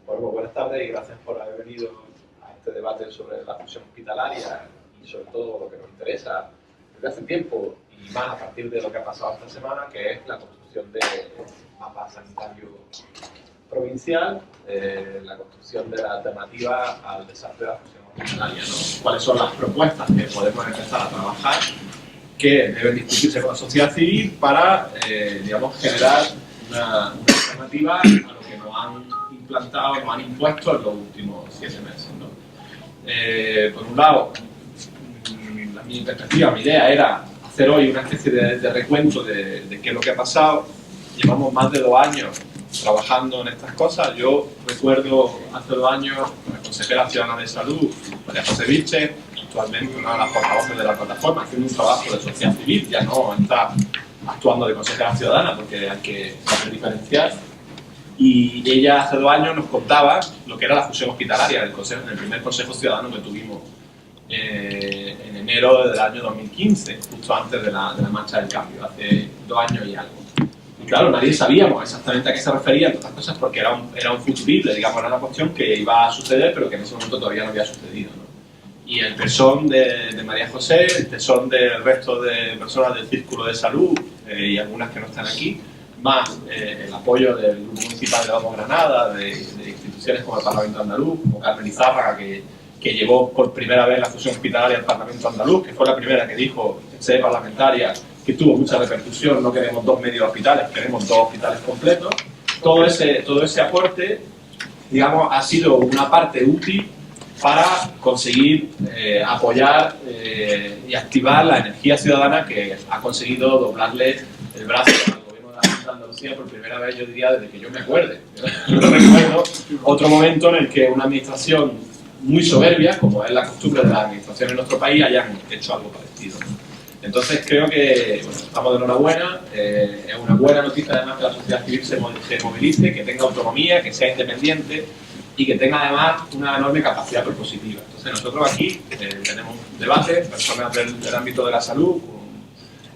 Bueno, buenas tardes y gracias por haber venido a este debate sobre la fusión hospitalaria y sobre todo lo que nos interesa desde hace tiempo y más a partir de lo que ha pasado esta semana, que es la construcción del mapa sanitario provincial, la construcción de la alternativa al desastre de la fusión hospitalaria, ¿no? ¿Cuáles son las propuestas que podemos empezar a trabajar que deben discutirse con la sociedad civil para, digamos, generar una alternativa a lo que nos han implantado, nos han impuesto en los últimos 7 meses, ¿no? Por un lado, mi perspectiva, mi idea era hacer hoy una especie de recuento de qué es lo que ha pasado. Llevamos más de 2 años trabajando en estas cosas. Yo recuerdo hace 2 años la consejera ciudadana de salud, María José Vilches, actualmente una de las portavoces de la plataforma, haciendo un trabajo de sociedad civil, ya no está actuando de consejera ciudadana porque hay que saber diferenciar. Y ella hace 2 años nos contaba lo que era la fusión hospitalaria en el primer consejo ciudadano que tuvimos en enero del año 2015, justo antes de la marcha del cambio, hace 2 años y algo. Y claro, nadie sabíamos exactamente a qué se referían todas estas cosas porque era un futurible, digamos, era una cuestión que iba a suceder pero que en ese momento todavía no había sucedido, ¿no? Y el tesón de María José, el tesón del resto de personas del Círculo de Salud y algunas que no están aquí, más el apoyo del Grupo Municipal de Vamos Granada, de instituciones como el Parlamento Andaluz, como Carmen Izárraga, que llevó por primera vez la fusión hospitalaria al Parlamento Andaluz, que fue la primera que dijo en sede parlamentaria que tuvo mucha repercusión, no queremos 2 medios hospitales, queremos 2 hospitales completos. Todo ese aporte, digamos, ha sido una parte útil para conseguir apoyar y activar la energía ciudadana que ha conseguido doblarle el brazo al gobierno de Andalucía por primera vez, yo diría, desde que yo me acuerde. Yo no recuerdo otro momento en el que una administración muy soberbia, como es la costumbre de las administraciones en nuestro país, hayan hecho algo parecido. Entonces creo que bueno, estamos de enhorabuena, es una buena noticia además que la sociedad civil se movilice, que tenga autonomía, que sea independiente y que tenga además una enorme capacidad propositiva. Entonces nosotros aquí tenemos debates, personas del ámbito de la salud,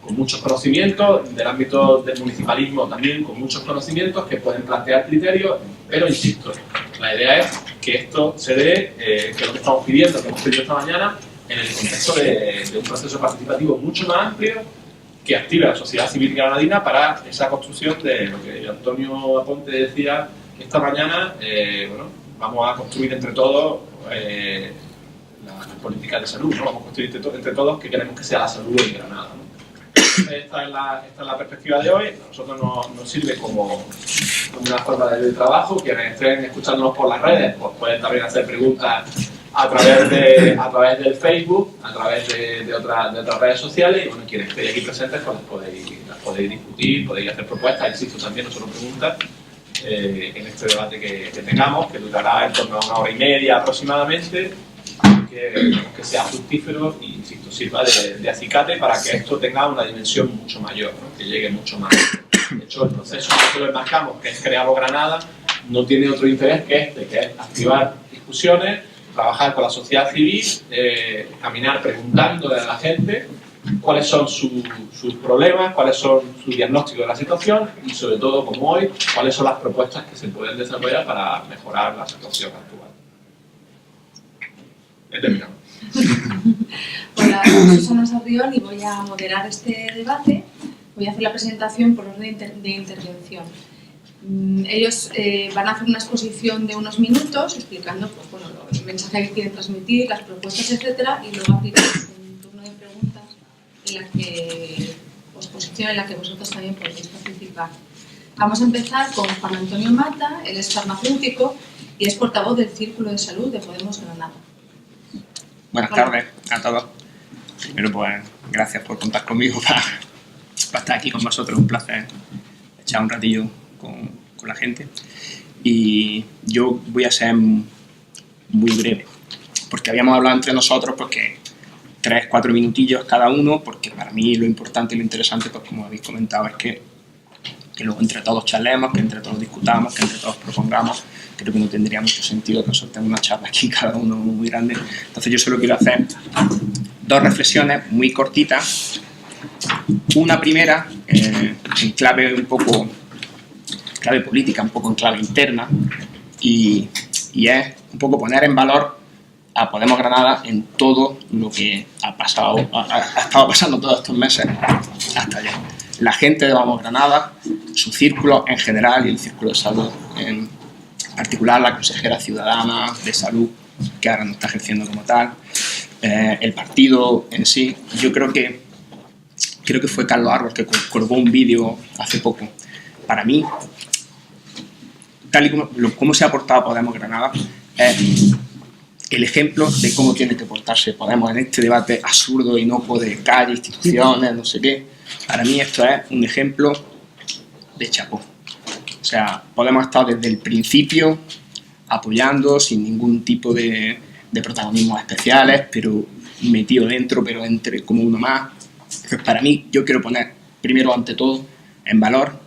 con muchos conocimientos, del ámbito del municipalismo también con muchos conocimientos que pueden plantear criterios, pero insisto, la idea es que esto se dé, que es lo que estamos pidiendo, que hemos pedido esta mañana, en el contexto de un proceso participativo mucho más amplio que active a la sociedad civil granadina para esa construcción de lo que Antonio Aponte decía esta mañana. Bueno, vamos a construir entre todos las políticas de salud, ¿no? Vamos a construir entre todos que queremos que sea la salud en Granada, ¿no? Esta es la perspectiva de hoy. A nosotros nos sirve como una forma de trabajo. Quienes estén escuchándonos por las redes pues pueden también hacer preguntas a través del Facebook, a través de otras redes sociales, y bueno, quienes estéis aquí presentes pues las podéis discutir, podéis hacer propuestas, insisto, también no solo preguntas, en este debate que tengamos, que durará en torno a 1 hora y media aproximadamente, que sea fructífero y, insisto, sirva de acicate para que esto tenga una dimensión mucho mayor, ¿no? Que llegue mucho más. De hecho, el proceso que lo enmarcamos, que es Creamos Granada, no tiene otro interés que que es activar discusiones, trabajar con la sociedad civil, caminar preguntándole a la gente cuáles son sus problemas, cuáles son sus diagnósticos de la situación y, sobre todo, como hoy, cuáles son las propuestas que se pueden desarrollar para mejorar la situación actual. He terminado. Hola, soy Susana Sarrión y voy a moderar este debate. Voy a hacer la presentación por orden de intervención. Ellos van a hacer una exposición de unos minutos explicando pues, bueno, el mensaje que quieren transmitir, las propuestas, etcétera, y luego abriremos un turno de preguntas en la que exposición en la que vosotros también podéis participar. Vamos a empezar con Juan Antonio Mata. Él es farmacéutico y es portavoz del Círculo de Salud de Podemos Granada. Buenas tardes a todos. Primero, pues, gracias por contar conmigo para estar aquí con vosotros. Un placer echar un ratillo con la gente. Y yo voy a ser muy breve, porque habíamos hablado entre nosotros, porque 3-4 minutillos cada uno, porque para mí lo importante y lo interesante, pues como habéis comentado, es que luego entre todos charlemos, que entre todos discutamos, que entre todos propongamos. Creo que no tendría mucho sentido que nosotros tengamos una charla aquí cada uno muy grande. Entonces yo solo quiero hacer 2 reflexiones muy cortitas. Una primera, en clave un poco, clave política, un poco en clave interna, y es un poco poner en valor a Podemos Granada en todo lo que ha estado pasando todos estos meses hasta allá. La gente de Vamos Granada, su círculo en general y el círculo de salud en particular, la consejera ciudadana de salud, que ahora no está ejerciendo como tal, el partido en sí. Yo creo que fue Carlos Arbos que colgó un vídeo hace poco. Para mí, tal y como se ha portado Podemos Granada, es el ejemplo de cómo tiene que portarse Podemos en este debate absurdo, inocuo de calle, instituciones, no sé qué. Para mí esto es un ejemplo de chapó. O sea, Podemos estar desde el principio apoyando sin ningún tipo de protagonismos especiales, pero metido dentro, pero entre como uno más. Entonces, para mí, yo quiero poner primero ante todo en valor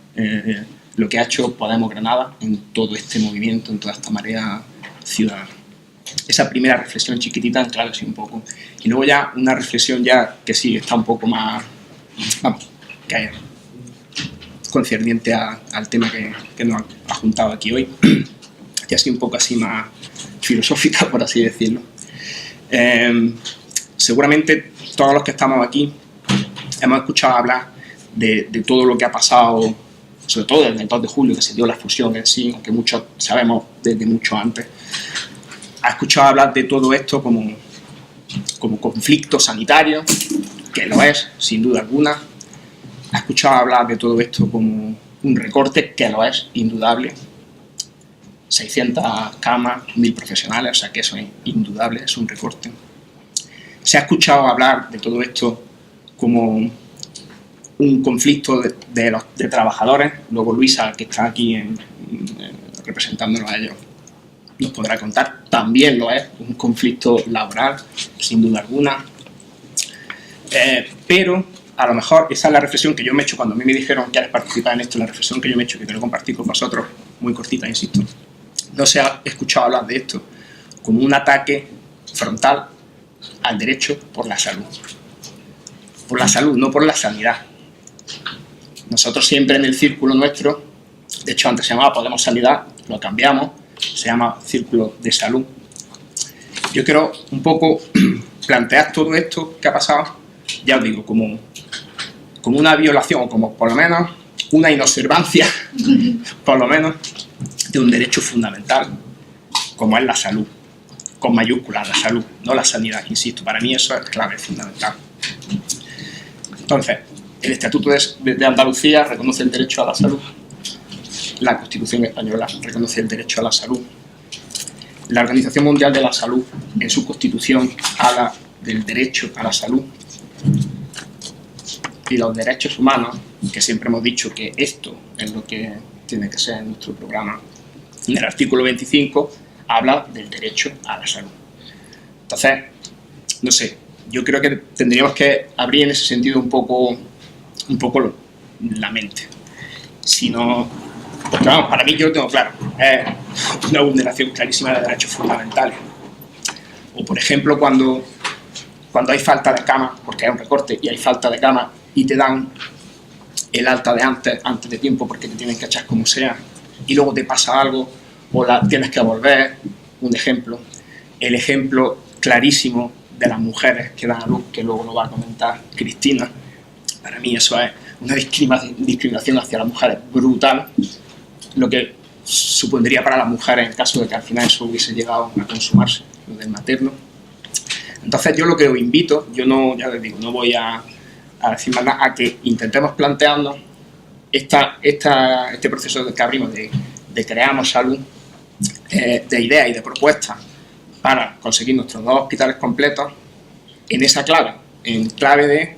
lo que ha hecho Podemos Granada en todo este movimiento, en toda esta marea ciudadana. Esa primera reflexión chiquitita en clave sí un poco. Y luego ya una reflexión ya que sí está un poco más, vamos, que es concerniente al tema que nos ha juntado aquí hoy. Y así un poco así más filosófica, por así decirlo. Seguramente todos los que estamos aquí hemos escuchado hablar de todo lo que ha pasado, sobre todo desde el 2 de julio, que se dio la fusión en sí, aunque muchos sabemos desde mucho antes. Ha escuchado hablar de todo esto como conflicto sanitario, que lo es, sin duda alguna. Ha escuchado hablar de todo esto como un recorte, que lo es, indudable. 600 camas, 1000 profesionales, o sea que eso es indudable, es un recorte. Se ha escuchado hablar de todo esto como un conflicto de trabajadores. Luego Luisa, que está aquí representándonos a ellos, nos podrá contar. También lo es, un conflicto laboral, sin duda alguna. Pero a lo mejor esa es la reflexión que yo me he hecho cuando a mí me dijeron que quieres participar en esto, la reflexión que yo me he hecho, que quiero compartir con vosotros, muy cortita, insisto. No se ha escuchado hablar de esto como un ataque frontal al derecho por la salud. Por la salud, no por la sanidad. Nosotros siempre en el círculo nuestro, de hecho antes se llamaba Podemos Sanidad, lo cambiamos, se llama Círculo de Salud. Yo quiero un poco plantear todo esto que ha pasado, ya os digo, como una violación, o como por lo menos una inobservancia, por lo menos, de un derecho fundamental, como es la salud, con mayúsculas, la salud, no la sanidad, insisto, para mí eso es clave, fundamental. Entonces, el Estatuto de Andalucía reconoce el derecho a la salud, la Constitución española reconoce el derecho a la salud, la Organización Mundial de la Salud en su Constitución habla del derecho a la salud, y los derechos humanos, que siempre hemos dicho que esto es lo que tiene que ser en nuestro programa, en el artículo 25 habla del derecho a la salud. Entonces, no sé, yo creo que tendríamos que abrir en ese sentido un poco la mente. Si no, porque vamos, para mí yo lo tengo claro, es una vulneración clarísima de derechos fundamentales. O por ejemplo cuando hay falta de cama, porque hay un recorte y hay falta de cama y te dan el alta de antes de tiempo porque te tienen que echar como sea, y luego te pasa algo o tienes que volver. Un ejemplo, el ejemplo clarísimo de las mujeres que dan a luz, que luego lo va a comentar Cristina. Para mí eso es una discriminación hacia las mujeres brutal, lo que supondría para las mujeres en caso de que al final eso hubiese llegado a consumarse, lo del materno. Entonces yo lo que os invito, yo no, ya les digo, no voy a decir más nada, a que intentemos plantearnos este proceso que abrimos de crearnos salud, de ideas y de propuestas para conseguir nuestros 2 hospitales completos en esa clave, en clave de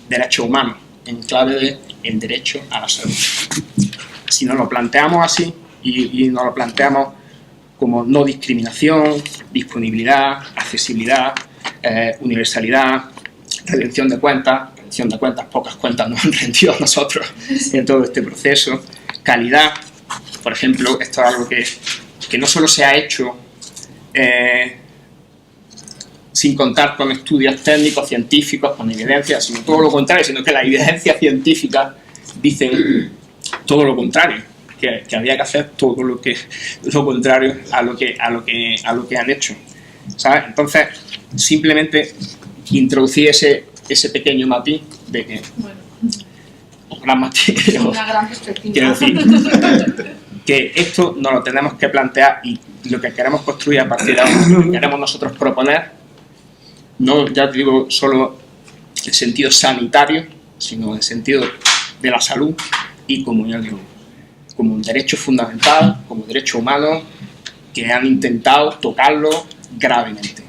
derechos humanos, en clave de el derecho a la salud. Si nos lo planteamos así y nos lo planteamos como no discriminación, disponibilidad, accesibilidad, universalidad, rendición de cuentas, pocas cuentas nos han rendido a nosotros en todo este proceso, calidad, por ejemplo, esto es algo que no solo se ha hecho sin contar con estudios técnicos, científicos, con evidencia, sino todo lo contrario, sino que las evidencias científicas dicen todo lo contrario, que había que hacer todo lo contrario a lo que han hecho, ¿sabes? Entonces, simplemente introducí ese pequeño matiz de que... Bueno, gran matiz, es una gran perspectiva. quiero decir que esto nos lo tenemos que plantear y lo que queremos construir a partir de ahora, lo que queremos nosotros proponer, no, ya te digo, solo en sentido sanitario, sino en sentido de la salud y, como ya digo, como un derecho fundamental, como derecho humano, que han intentado tocarlo gravemente.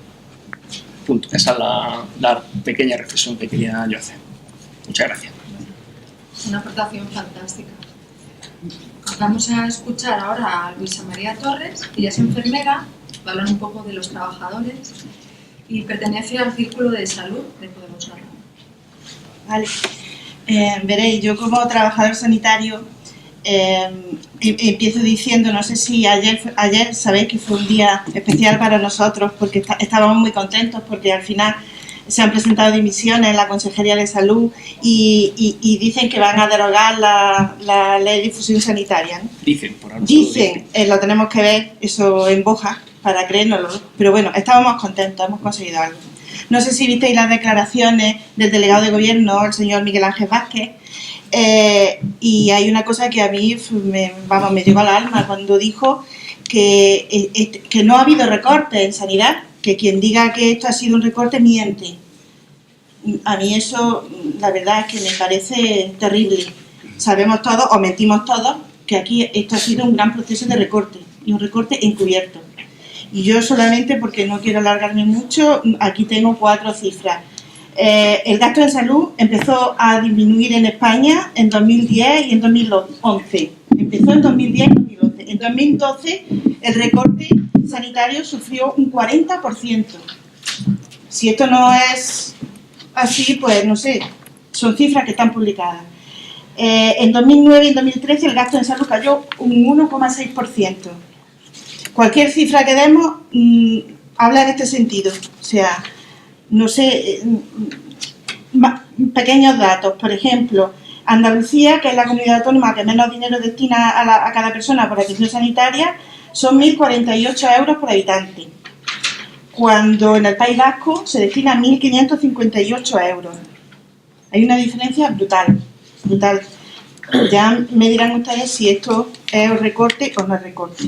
Punto. Esa es la pequeña reflexión que quería yo hacer. Muchas gracias. Una aportación fantástica. Vamos a escuchar ahora a Luisa María Torres, ella es enfermera, va a hablar un poco de los trabajadores y pertenece al Círculo de Salud de Podemos Hablar. Vale. Veréis, yo como trabajador sanitario empiezo diciendo, no sé si ayer sabéis que fue un día especial para nosotros porque estábamos muy contentos porque al final se han presentado dimisiones en la Consejería de Salud y dicen que van a derogar la ley de difusión sanitaria, ¿no? Dicen, lo tenemos que ver eso en Boja para creérnoslo, pero bueno, estábamos contentos, hemos conseguido algo. No sé si visteis las declaraciones del delegado de gobierno, el señor Miguel Ángel Vázquez, y hay una cosa que a mí me llegó al alma cuando dijo que no ha habido recortes en sanidad, que quien diga que esto ha sido un recorte miente. A mí eso, la verdad es que me parece terrible. Sabemos todos, o mentimos todos, que aquí esto ha sido un gran proceso de recorte, y un recorte encubierto. Y yo solamente, porque no quiero alargarme mucho, aquí tengo 4 cifras. El gasto en salud empezó a disminuir en España en 2010 y en 2011. Empezó en 2010 y 2011. En 2012 el recorte sanitario sufrió un 40%. Si esto no es así, pues no sé, son cifras que están publicadas. En 2009 y en 2013 el gasto en salud cayó un 1,6%. Cualquier cifra que demos habla en este sentido. O sea, no sé, pequeños datos. Por ejemplo, Andalucía, que es la comunidad autónoma que menos dinero destina a cada persona por atención sanitaria, son 1.048 euros por habitante, cuando en el País Vasco se destina 1.558 euros. Hay una diferencia brutal, brutal. Ya me dirán ustedes si esto es un recorte o no es recorte.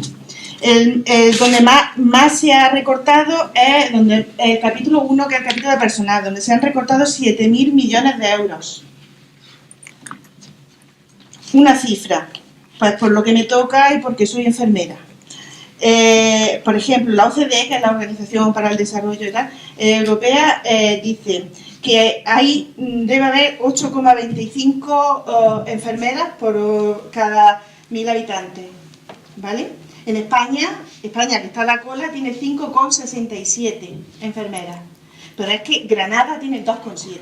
Donde más se ha recortado es el capítulo 1, que es el capítulo de personal, donde se han recortado 7.000 millones de euros. Una cifra, pues por lo que me toca y porque soy enfermera. Por ejemplo, la OCDE, que es la Organización para el Desarrollo Europea, dice que debe haber 8,25 enfermeras por cada 1.000 habitantes, ¿vale? En España, que está a la cola, tiene 5,67 enfermeras, pero es que Granada tiene 2,7.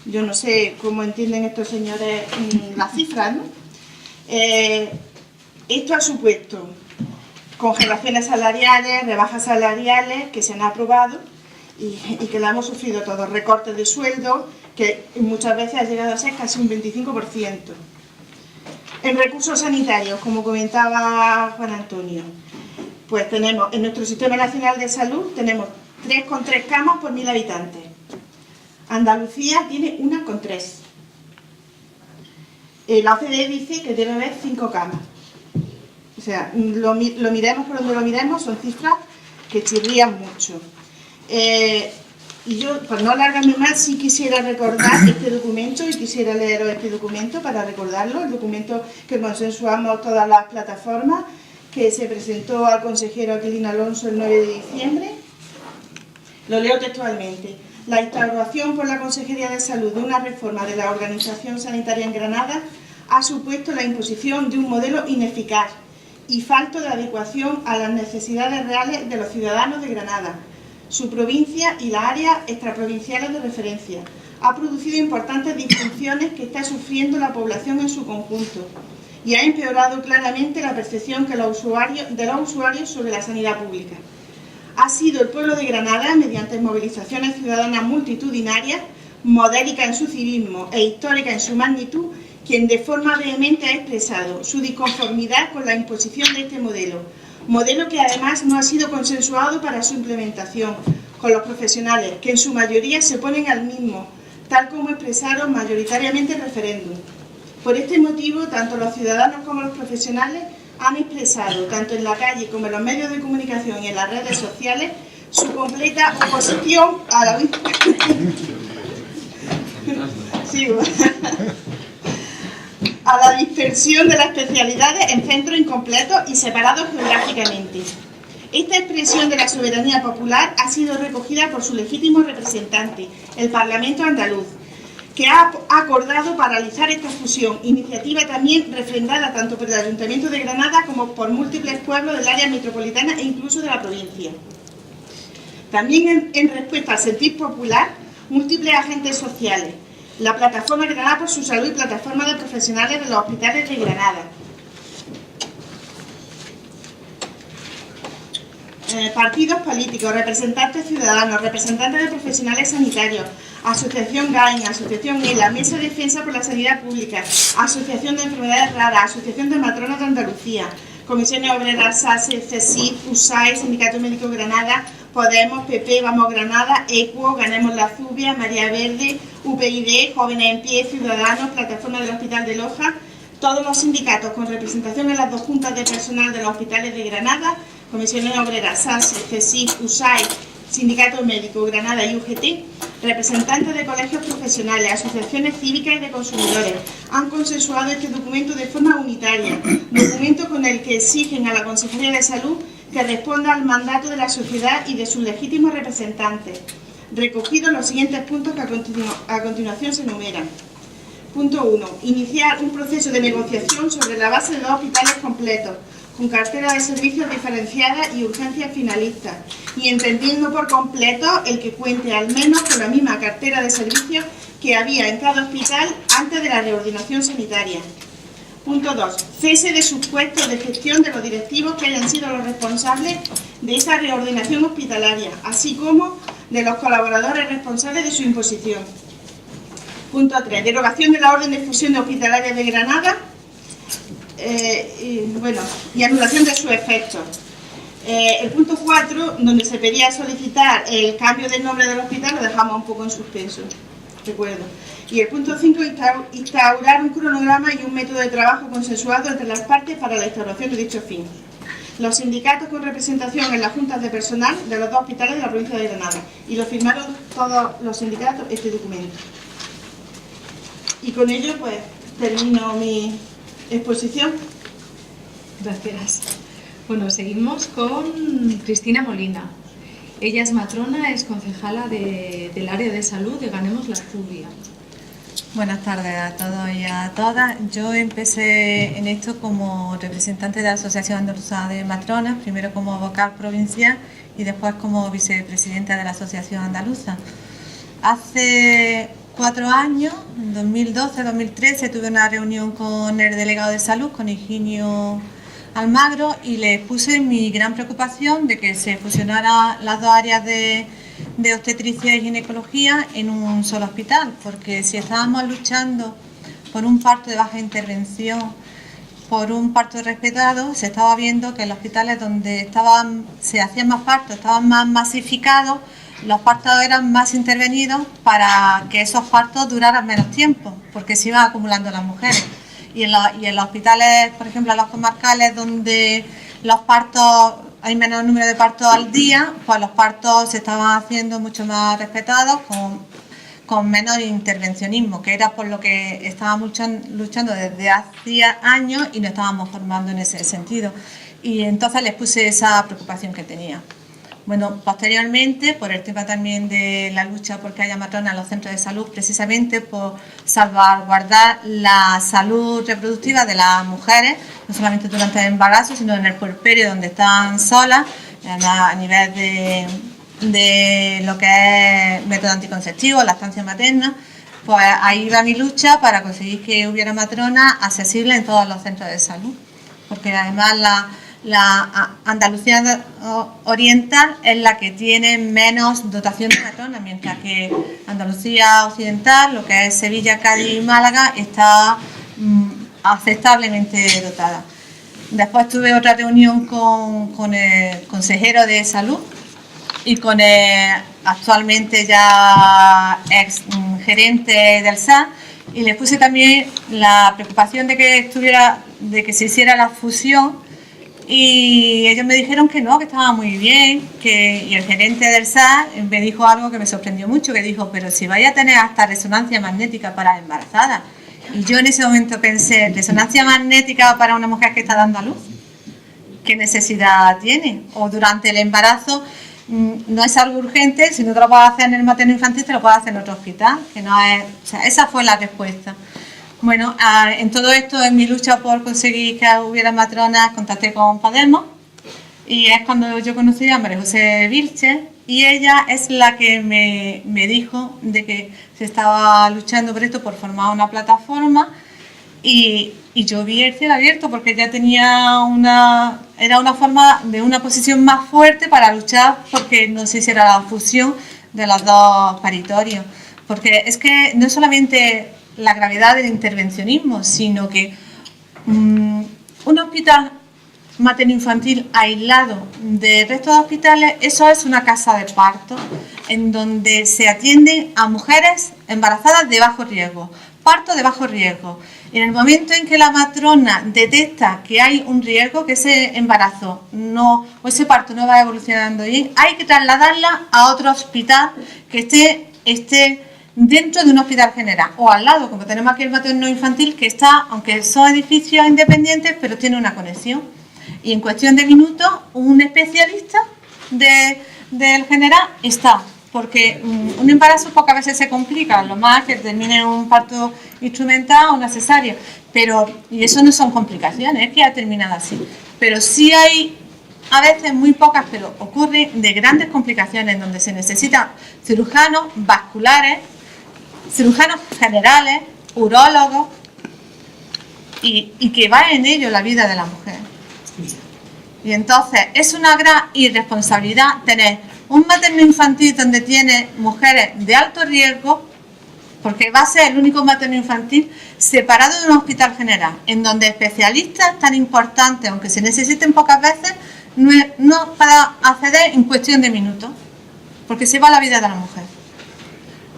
Yo no sé cómo entienden estos señores las cifras, ¿no? Esto ha supuesto congelaciones salariales, rebajas salariales que se han aprobado y que la hemos sufrido todos, recortes de sueldo que muchas veces ha llegado a ser casi un 25%. En recursos sanitarios, como comentaba Juan Antonio, pues tenemos en nuestro Sistema Nacional de Salud tenemos 3,3 camas por 1.000 habitantes. Andalucía tiene 1,3. La OCDE dice que debe haber 5 camas. O sea, lo miremos por donde lo miremos, son cifras que chirrían mucho. Y yo, por no alargarme más, sí quisiera recordar este documento y quisiera leeros este documento para recordarlo, el documento que consensuamos todas las plataformas, que se presentó al consejero Aquilino Alonso el 9 de diciembre. Lo leo textualmente. La instauración por la Consejería de Salud de una reforma de la organización sanitaria en Granada ha supuesto la imposición de un modelo ineficaz y falto de adecuación a las necesidades reales de los ciudadanos de Granada, su provincia y las áreas extraprovinciales de referencia. Ha producido importantes disfunciones que está sufriendo la población en su conjunto y ha empeorado claramente la percepción de los usuarios sobre la sanidad pública. Ha sido el pueblo de Granada, mediante movilizaciones ciudadanas multitudinarias, modélica en su civismo e histórica en su magnitud, quien de forma vehemente ha expresado su disconformidad con la imposición de este modelo que además no ha sido consensuado para su implementación con los profesionales, que en su mayoría se oponen al mismo, tal como expresaron mayoritariamente el referéndum. Por este motivo, tanto los ciudadanos como los profesionales han expresado, tanto en la calle como en los medios de comunicación y en las redes sociales, su completa oposición a la dispersión de las especialidades en centros incompletos y separados geográficamente. Esta expresión de la soberanía popular ha sido recogida por su legítimo representante, el Parlamento andaluz, que ha acordado paralizar esta fusión, iniciativa también refrendada tanto por el Ayuntamiento de Granada como por múltiples pueblos del área metropolitana e incluso de la provincia. También en respuesta al sentir popular, múltiples agentes sociales, la Plataforma Granada por su Salud y Plataforma de Profesionales de los Hospitales de Granada, partidos políticos, representantes ciudadanos, representantes de profesionales sanitarios, Asociación GAIN, Asociación ELA, Mesa de Defensa por la Sanidad Pública, Asociación de Enfermedades Raras, Asociación de Matronas de Andalucía, Comisiones Obreras, SASE, CESIF, USAE, Sindicato Médico Granada, Podemos, PP, Vamos Granada, ECUO, Ganemos la Zubia, María Verde, UPyD, Jóvenes en Pie, Ciudadanos, Plataforma del Hospital de Loja, todos los sindicatos con representación en las dos juntas de personal de los hospitales de Granada, Comisiones Obreras, SASE, CESIF, USAE, Sindicato Médico Granada y UGT, representantes de colegios profesionales, asociaciones cívicas y de consumidores, han consensuado este documento de forma unitaria, documento con el que exigen a la Consejería de Salud que responda al mandato de la sociedad y de sus legítimos representantes, recogidos los siguientes puntos que a continuación se enumeran. Punto 1. Iniciar un proceso de negociación sobre la base de 2 hospitales completos, con cartera de servicios diferenciada y urgencias finalistas, y entendiendo por completo el que cuente al menos con la misma cartera de servicios que había en cada hospital antes de la reordenación sanitaria. Punto 2. Cese de sus puestos de gestión de los directivos que hayan sido los responsables de esa reordenación hospitalaria, así como de los colaboradores responsables de su imposición. Punto 3. Derogación de la orden de fusión de hospitalarias de Granada y anulación de sus efectos. El punto 4, donde se pedía solicitar el cambio del nombre del hospital, lo dejamos un poco en suspenso, recuerdo. Y el punto 5, instaurar un cronograma y un método de trabajo consensuado entre las partes para la instauración de dicho fin. Los sindicatos con representación en las juntas de personal de los 2 hospitales de la provincia de Granada. Y lo firmaron todos los sindicatos este documento. Y con ello, pues, termino mi exposición. Gracias. Bueno, seguimos con Cristina Molina. Ella es matrona, es concejala del área de salud de Ganemos la Zubia. Buenas tardes a todos y a todas. Yo empecé en esto como representante de la Asociación Andaluza de Matronas, primero como vocal provincial y después como vicepresidenta de la Asociación Andaluza. Hace 4 años, en 2012-2013, tuve una reunión con el delegado de salud, con Higinio Almagro, y le puse mi gran preocupación de que se fusionaran las 2 áreas de obstetricia y ginecología en un solo hospital, porque si estábamos luchando por un parto de baja intervención, por un parto respetado, se estaba viendo que en los hospitales donde se hacían más partos, estaban más masificados, los partos eran más intervenidos para que esos partos duraran menos tiempo, porque se iban acumulando las mujeres. Y en los hospitales, por ejemplo, en los comarcales donde los partos, hay menos número de partos al día, pues los partos se estaban haciendo mucho más respetados, con menos intervencionismo, que era por lo que estábamos luchando desde hacía años y nos estábamos formando en ese sentido. Y entonces les puse esa preocupación que tenía. Bueno, posteriormente, por el tema también de la lucha porque haya matronas en los centros de salud, precisamente por salvaguardar la salud reproductiva de las mujeres, no solamente durante el embarazo, sino en el puerperio, donde están solas, a nivel de lo que es método anticonceptivo, lactancia materna, pues ahí va mi lucha para conseguir que hubiera matronas accesibles en todos los centros de salud, porque además la Andalucía Oriental es la que tiene menos dotación de matronas, mientras que Andalucía Occidental, lo que es Sevilla, Cádiz y Málaga, está aceptablemente dotada. Después tuve otra reunión con el consejero de salud y con el actualmente ya ex gerente del SAS, y les puse también la preocupación de que se hiciera la fusión, y ellos me dijeron que no, que estaba muy bien, y el gerente del SAS me dijo algo que me sorprendió mucho, que dijo, pero si vaya a tener hasta resonancia magnética para embarazadas. Y yo en ese momento pensé, ¿resonancia magnética para una mujer que está dando a luz? ¿Qué necesidad tiene? O durante el embarazo no es algo urgente, si no te lo puedes hacer en el materno infantil, te lo puedes hacer en otro hospital, que no es, o sea, esa fue la respuesta. Bueno, en todo esto, en mi lucha por conseguir que hubiera matronas, contacté con Podemos, y es cuando yo conocí a María José Vilches, y ella es la que me dijo de que se estaba luchando por esto, por formar una plataforma, y yo vi el cielo abierto, porque ella era una forma de una posición más fuerte para luchar porque no se hiciera la fusión de los dos paritorios, porque es que no es solamente la gravedad del intervencionismo, sino que un hospital materno-infantil aislado del resto de hospitales, eso es una casa de parto en donde se atienden a mujeres embarazadas de bajo riesgo, parto de bajo riesgo. En el momento en que la matrona detecta que hay un riesgo, que ese embarazo o ese parto no va evolucionando bien, hay que trasladarla a otro hospital que esté dentro de un hospital general o al lado, como tenemos aquí el materno infantil, que está, aunque son edificios independientes, pero tiene una conexión. Y en cuestión de minutos, un especialista del general está, porque un embarazo pocas veces se complica, lo más que termine en un parto instrumental o una cesárea, y eso no son complicaciones, es que ha terminado así. Pero sí hay a veces muy pocas, pero ocurren de grandes complicaciones donde se necesitan cirujanos vasculares, cirujanos generales, urólogos, y que va en ello la vida de la mujer. Y entonces es una gran irresponsabilidad tener un materno infantil donde tiene mujeres de alto riesgo, porque va a ser el único materno infantil separado de un hospital general, en donde especialistas tan importantes, aunque se necesiten pocas veces, no para acceder en cuestión de minutos, porque se va la vida de la mujer.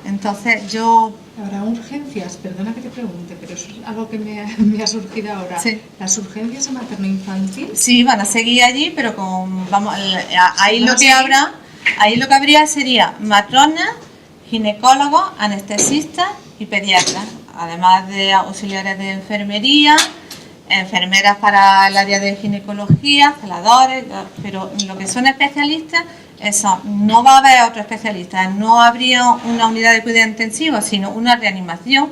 Entonces yo... ¿Habrá urgencias? Perdona que te pregunte, pero eso es algo que me ha surgido ahora. Sí. ¿Las urgencias en materno-infantil? Sí, van a seguir allí, pero ahí lo que habría sería matronas, ginecólogos, anestesistas y pediatras, además de auxiliares de enfermería, enfermeras para el área de ginecología, celadores, pero lo que son especialistas, eso, no va a haber otro especialista, no habría una unidad de cuidado intensivo, sino una reanimación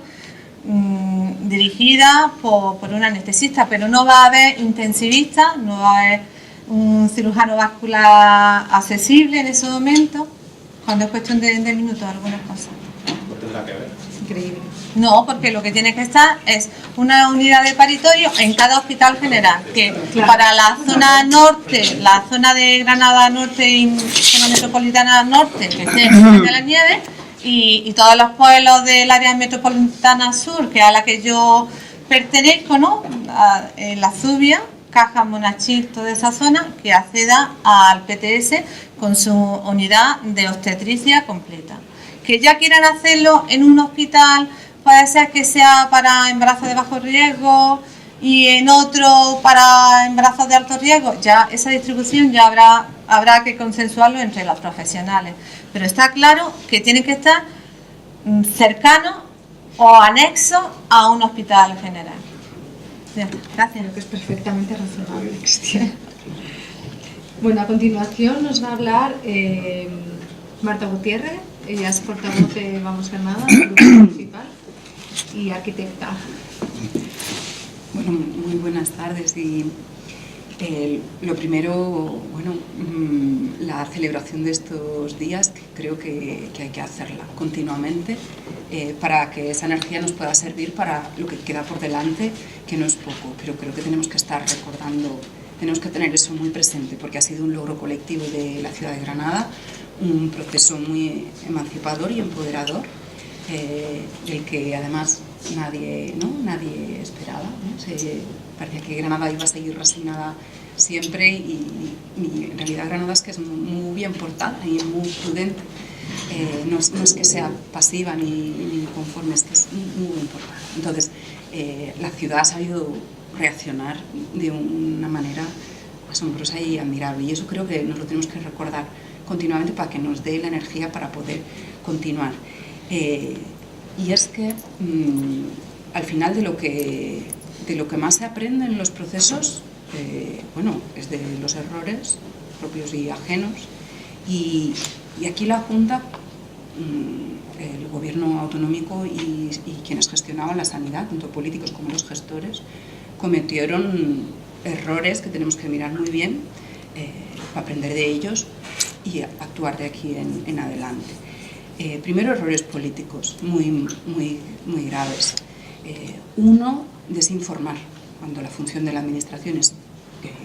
dirigida por un anestesista, pero no va a haber intensivista, no va a haber un cirujano vascular accesible en ese momento, cuando es cuestión de minutos algunas cosas. ¿No tendrá que ver? Increíble. No, porque lo que tiene que estar es una unidad de paritorio en cada hospital general, que para la zona norte, la zona de Granada Norte y zona metropolitana norte, que esté en de la nieve, y todos los pueblos del área metropolitana sur, que es a la que yo pertenezco, ¿no? La Zubia, Caja, Monachil, toda esa zona, que acceda al PTS con su unidad de obstetricia completa. Que ya quieran hacerlo en un hospital, puede ser que sea para embarazos de bajo riesgo y en otro para embarazos de alto riesgo, ya esa distribución ya habrá que consensuarlo entre los profesionales. Pero está claro que tienen que estar cercanos o anexos a un hospital general. Bien, gracias. Creo que es perfectamente razonable, Cristina. Bueno, a continuación nos va a hablar Marta Gutiérrez. Ella es portavoz de Vamos Granada, del grupo municipal, y arquitecta. Bueno, muy buenas tardes. Y lo primero, bueno, la celebración de estos días, que creo que hay que hacerla continuamente para que esa energía nos pueda servir para lo que queda por delante, que no es poco, pero creo que tenemos que estar recordando, tenemos que tener eso muy presente, porque ha sido un logro colectivo de la ciudad de Granada, un proceso muy emancipador y empoderador, del que además nadie esperaba, ¿no? Parecía que Granada iba a seguir resignada siempre y en realidad Granada es que es muy bien portada y muy prudente. No es que sea pasiva ni conforme, es que es muy bien portada. Entonces, la ciudad ha sabido reaccionar de una manera asombrosa y admirable, y eso creo que nos lo tenemos que recordar continuamente para que nos dé la energía para poder continuar. Y es que al final de lo que más se aprende en los procesos, es de los errores propios y ajenos, y aquí la Junta, el gobierno autonómico y quienes gestionaban la sanidad, tanto políticos como los gestores, cometieron errores que tenemos que mirar muy bien para aprender de ellos y actuar de aquí en adelante. Primero, errores políticos muy graves. Uno, desinformar. Cuando la función de la administración es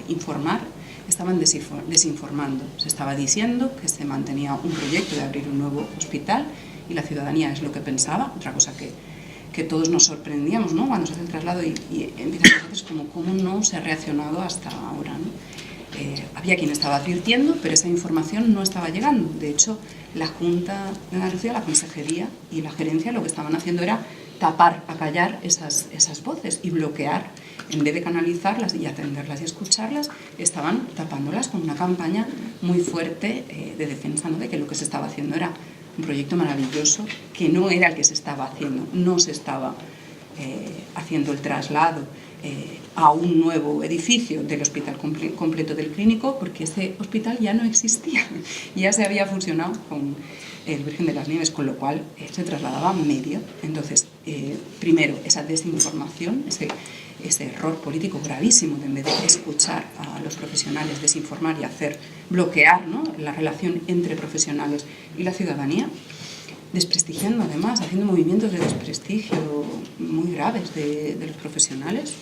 informar, estaban desinformando. Se estaba diciendo que se mantenía un proyecto de abrir un nuevo hospital y la ciudadanía es lo que pensaba. Otra cosa que todos nos sorprendíamos, ¿no?, cuando se hace el traslado y empiezan los procesos como cómo no se ha reaccionado hasta ahora, ¿no? Había quien estaba advirtiendo, pero esa información no estaba llegando. De hecho, la Junta de Andalucía, la Consejería y la Gerencia lo que estaban haciendo era tapar, acallar esas voces y bloquear. En vez de canalizarlas y atenderlas y escucharlas, estaban tapándolas con una campaña muy fuerte de defensa, ¿no?, de que lo que se estaba haciendo era un proyecto maravilloso, que no era el que se estaba haciendo. No se estaba haciendo el traslado a un nuevo edificio del hospital completo del Clínico, porque ese hospital ya no existía, ya se había fusionado con el Virgen de las Nieves, con lo cual se trasladaba medio. Entonces, primero, esa desinformación, ese error político gravísimo de en vez de escuchar a los profesionales, desinformar y bloquear, ¿no?, la relación entre profesionales y la ciudadanía, desprestigiando además, haciendo movimientos de desprestigio muy graves de los profesionales,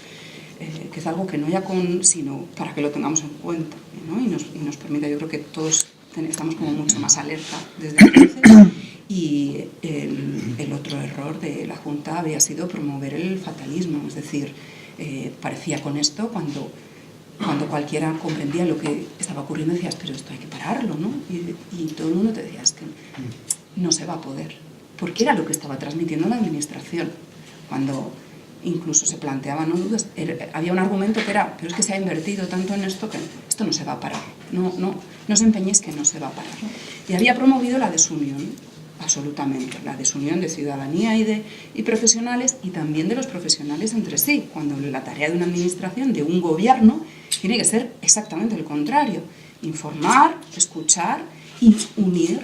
que es algo que no ya sino para que lo tengamos en cuenta, ¿no?, y nos permita, yo creo que todos estamos como mucho más alerta desde entonces. Y el otro error de la Junta había sido promover el fatalismo, es decir, parecía con esto cuando cualquiera comprendía lo que estaba ocurriendo, decías, pero esto hay que pararlo, ¿no? Y todo el mundo te decía, es que no se va a poder, porque era lo que estaba transmitiendo la administración. Cuando incluso se planteaban, ¿no?, dudas, había un argumento que era, pero es que se ha invertido tanto en esto que esto no se va a parar, no os empeñéis que no se va a parar. Y había promovido la desunión, absolutamente, la desunión de ciudadanía y profesionales, y también de los profesionales entre sí, cuando la tarea de una administración, de un gobierno, tiene que ser exactamente el contrario: informar, escuchar y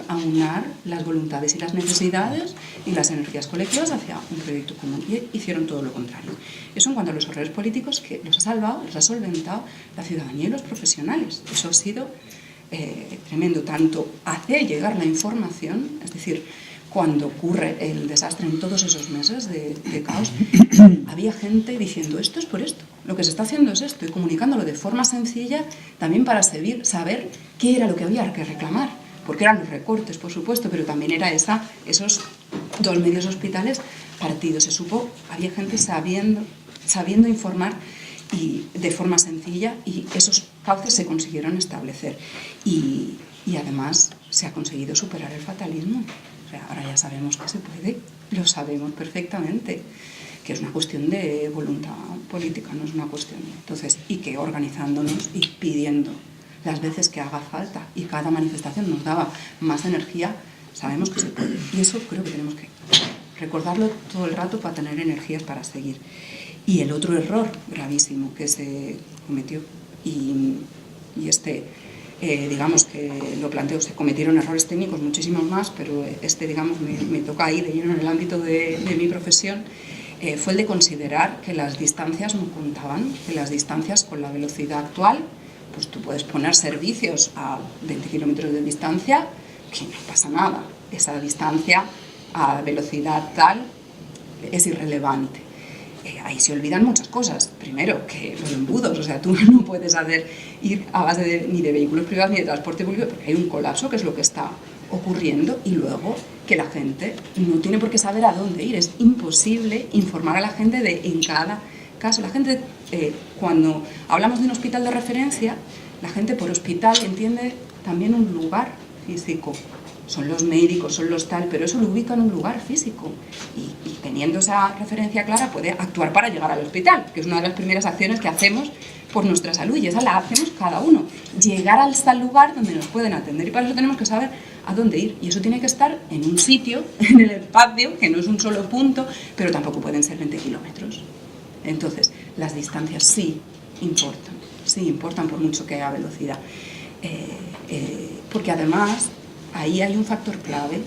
aunar las voluntades y las necesidades y las energías colectivas hacia un proyecto común. Y hicieron todo lo contrario. Eso en cuanto a los errores políticos, que los ha salvado, los ha solventado la ciudadanía y los profesionales. Eso ha sido tremendo, tanto hacer llegar la información, es decir, cuando ocurre el desastre en todos esos meses de caos, había gente diciendo, esto es por esto, lo que se está haciendo es esto, y comunicándolo de forma sencilla también para saber qué era lo que había que reclamar, porque eran los recortes, por supuesto, pero también era esos 2 medios hospitales partidos. Se supo, había gente sabiendo informar y de forma sencilla, y esos cauces se consiguieron establecer. Y además se ha conseguido superar el fatalismo. O sea, ahora ya sabemos que se puede, lo sabemos perfectamente, que es una cuestión de voluntad política, no es una cuestión. Entonces, y que organizándonos y pidiendo las veces que haga falta, y cada manifestación nos daba más energía, sabemos que se puede. Y eso creo que tenemos que recordarlo todo el rato para tener energías para seguir. Y el otro error gravísimo que se cometió, y digamos que lo planteo, se cometieron errores técnicos muchísimos más, pero digamos, me toca ahí de lleno en el ámbito de mi profesión, fue el de considerar que las distancias no contaban, que las distancias con la velocidad actual, pues tú puedes poner servicios a 20 kilómetros de distancia, que no pasa nada, esa distancia a velocidad tal es irrelevante. Ahí se olvidan muchas cosas. Primero, que los embudos, o sea, tú no puedes ir a base ni de vehículos privados ni de transporte público, porque hay un colapso, que es lo que está ocurriendo y luego que la gente no tiene por qué saber a dónde ir. Es imposible informar a la gente en cada caso. La gente, cuando hablamos de un hospital de referencia, la gente por hospital entiende también un lugar físico. Son los médicos, son los tal, pero eso lo ubica en un lugar físico. Y teniendo esa referencia clara puede actuar para llegar al hospital, que es una de las primeras acciones que hacemos por nuestra salud, y esa la hacemos cada uno. Llegar hasta el lugar donde nos pueden atender, y para eso tenemos que saber a dónde ir. Y eso tiene que estar en un sitio, en el espacio, que no es un solo punto, pero tampoco pueden ser 20 kilómetros. Entonces, las distancias sí importan por mucho que haya velocidad. Porque además, ahí hay un factor clave,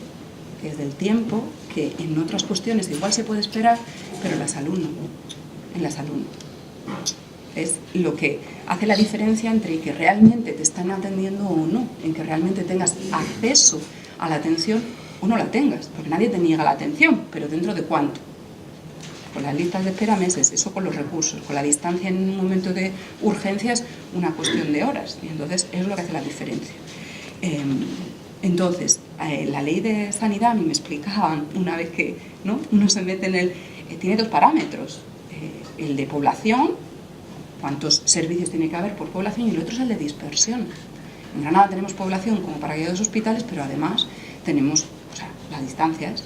que es del tiempo, que en otras cuestiones igual se puede esperar, pero en la salud no. En la salud no. Es lo que hace la diferencia entre que realmente te están atendiendo o no, en que realmente tengas acceso a la atención o no la tengas, porque nadie te niega la atención, pero ¿dentro de cuánto? Con las listas de espera meses, eso con los recursos, con la distancia en un momento de urgencias, una cuestión de horas, y entonces es lo que hace la diferencia. Entonces, la ley de sanidad, a mí me explicaban una vez que, ¿no?, uno se mete en tiene dos parámetros, el de población, cuántos servicios tiene que haber por población, y el otro es el de dispersión. En Granada tenemos población como para que haya 2 hospitales, pero además tenemos, las distancias.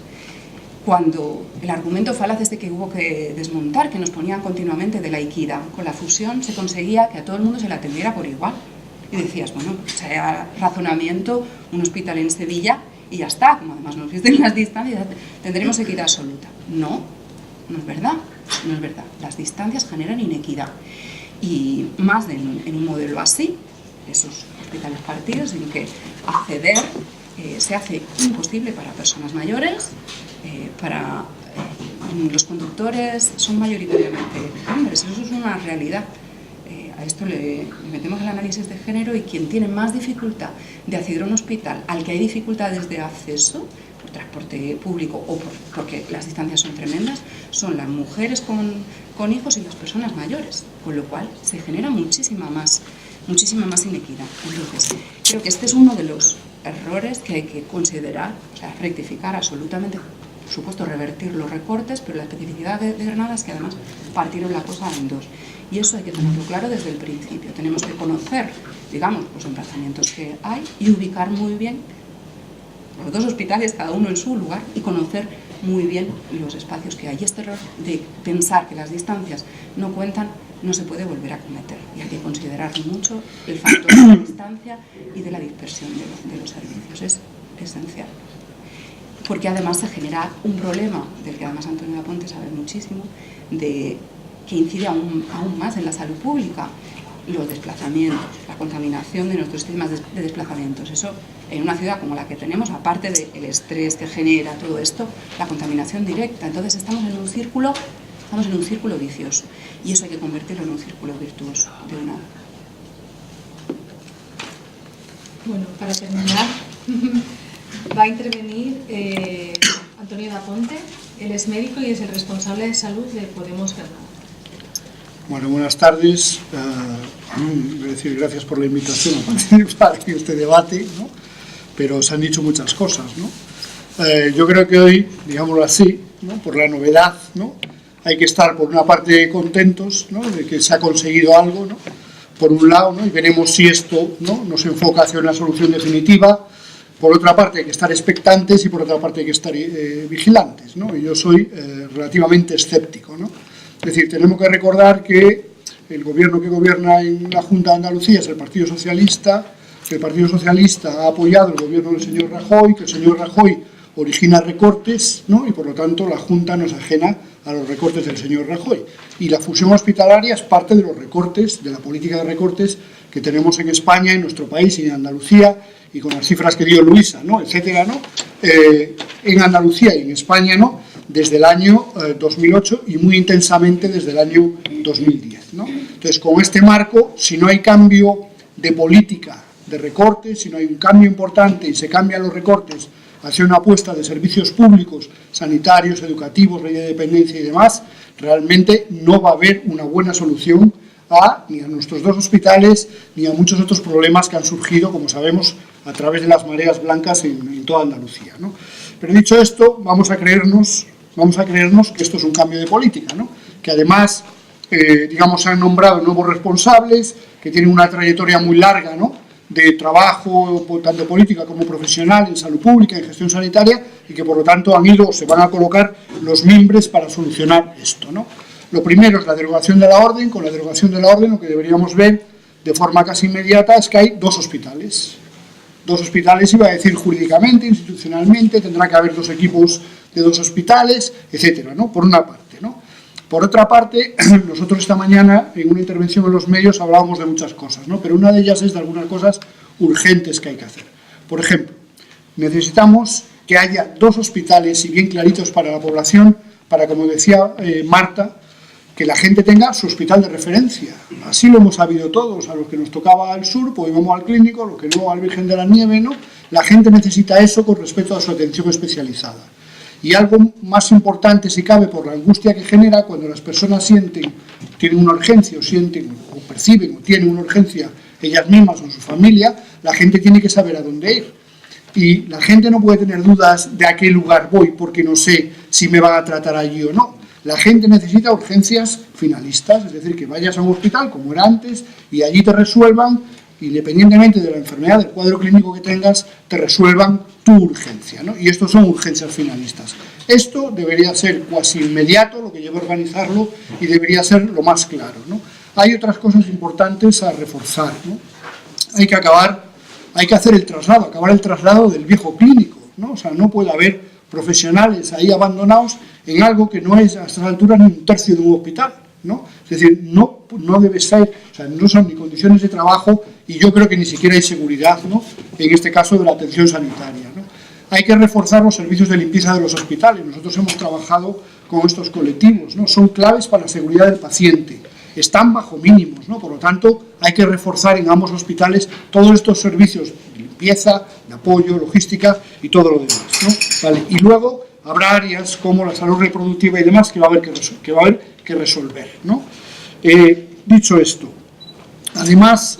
Cuando el argumento falaz es de que hubo que desmontar, que nos ponían continuamente de la equidad, con la fusión se conseguía que a todo el mundo se le atendiera por igual. Y decías, bueno, sea razonamiento, un hospital en Sevilla y ya está, como además no existen las distancias, tendremos equidad absoluta. No es verdad, no es verdad. Las distancias generan inequidad. Y más en un modelo así, esos hospitales partidos en que acceder se hace imposible para personas mayores, los conductores son mayoritariamente hombres, eso es una realidad. A esto le metemos el análisis de género, y quien tiene más dificultad de acceder a un hospital al que hay dificultades de acceso por transporte público o porque las distancias son tremendas, son las mujeres con hijos y las personas mayores, con lo cual se genera muchísima más inequidad. Entonces, creo que este es uno de los errores que hay que considerar, rectificar absolutamente. Por supuesto, revertir los recortes, pero la especificidad de Granada es que además partieron la cosa en 2. Y eso hay que tenerlo claro desde el principio. Tenemos que conocer, digamos, los emplazamientos que hay y ubicar muy bien los 2 hospitales, cada uno en su lugar, y conocer muy bien los espacios que hay. Y este error de pensar que las distancias no cuentan no se puede volver a cometer. Y hay que considerar mucho el factor de la distancia y de la dispersión de los servicios. Es esencial. Porque además se genera un problema, del que además Antonio Aponte sabe muchísimo, que incide aún más en la salud pública, los desplazamientos, la contaminación de nuestros sistemas de desplazamientos. Eso, en una ciudad como la que tenemos, aparte del estrés que genera todo esto, la contaminación directa. Entonces estamos en un círculo vicioso, y eso hay que convertirlo en un círculo virtuoso de una. Bueno, para terminar, va a intervenir Antonio Aponte. Él es médico y es el responsable de salud de Podemos Granada. Bueno, buenas tardes. Voy a decir gracias por la invitación a participar en este debate, ¿no? Pero se han dicho muchas cosas, ¿no? Yo creo que hoy, digámoslo así, ¿no?, por la novedad, ¿no?, hay que estar por una parte contentos, ¿no?, de que se ha conseguido algo, ¿no?, por un lado, ¿no?, y veremos si esto, ¿no?, nos enfoca hacia una solución definitiva. Por otra parte hay que estar expectantes, y por otra parte hay que estar vigilantes, ¿no? Y yo soy relativamente escéptico, ¿no? Es decir, tenemos que recordar que el gobierno que gobierna en la Junta de Andalucía es el Partido Socialista, que el Partido Socialista ha apoyado el gobierno del señor Rajoy, que el señor Rajoy origina recortes, ¿no?, y por lo tanto la Junta no es ajena a los recortes del señor Rajoy. Y la fusión hospitalaria es parte de los recortes, de la política de recortes que tenemos en España, en nuestro país y en Andalucía, y con las cifras que dio Luisa, ¿no?, etcétera, ¿no?, en Andalucía y en España, ¿no?, desde el año 2008 y muy intensamente desde el año 2010, ¿no? Entonces, con este marco, si no hay cambio de política de recortes, si no hay un cambio importante y se cambian los recortes hacia una apuesta de servicios públicos, sanitarios, educativos, ley de dependencia y demás, realmente no va a haber una buena solución ni a nuestros 2 hospitales, ni a muchos otros problemas que han surgido, como sabemos, a través de las mareas blancas en toda Andalucía, ¿no? Pero dicho esto, vamos a creernos que esto es un cambio de política, ¿no? Que además, digamos, se han nombrado nuevos responsables, que tienen una trayectoria muy larga, ¿no?, de trabajo, tanto política como profesional, en salud pública, en gestión sanitaria, y que por lo tanto han ido o se van a colocar los mimbres para solucionar esto, ¿no? Lo primero es la derogación de la orden. Con la derogación de la orden lo que deberíamos ver de forma casi inmediata es que hay 2 hospitales. 2 hospitales, iba a decir jurídicamente, institucionalmente, tendrá que haber 2 equipos de 2 hospitales, etcétera, ¿no? Por una parte, ¿no? Por otra parte, nosotros esta mañana, en una intervención en los medios, hablábamos de muchas cosas, ¿no? Pero una de ellas es de algunas cosas urgentes que hay que hacer. Por ejemplo, necesitamos que haya 2 hospitales, y bien claritos para la población, para, como decía Marta, que la gente tenga su hospital de referencia. Así lo hemos sabido todos, a los que nos tocaba al sur, pues íbamos al clínico, a los que no al Virgen de la Nieve, ¿no? La gente necesita eso con respecto a su atención especializada. Y algo más importante, si cabe, por la angustia que genera cuando las personas tienen una urgencia, o perciben o tienen una urgencia ellas mismas o en su familia, la gente tiene que saber a dónde ir. Y la gente no puede tener dudas de a qué lugar voy porque no sé si me van a tratar allí o no. La gente necesita urgencias finalistas, es decir, que vayas a un hospital como era antes y allí te resuelvan, independientemente de la enfermedad, del cuadro clínico que tengas, te resuelvan tu urgencia, ¿no? Y estos son urgencias finalistas. Esto debería ser cuasi inmediato, lo que lleva a organizarlo, y debería ser lo más claro, ¿no? Hay otras cosas importantes a reforzar, ¿no? Hay que hacer el traslado, acabar el traslado del viejo clínico, ¿no? O sea, no puede haber profesionales ahí abandonados en algo que no es a estas alturas ni un tercio de un hospital, ¿no? Es decir, no debe ser, o sea, no son ni condiciones de trabajo y yo creo que ni siquiera hay seguridad, ¿no?, en este caso de la atención sanitaria, ¿no? Hay que reforzar los servicios de limpieza de los hospitales. Nosotros hemos trabajado con estos colectivos, ¿no? Son claves para la seguridad del paciente. Están bajo mínimos, ¿no? Por lo tanto, hay que reforzar en ambos hospitales todos estos servicios de limpieza, de apoyo, logística y todo lo demás, ¿no? Vale. Y luego habrá áreas como la salud reproductiva y demás que va a haber que resolver, ¿no? Dicho esto, además,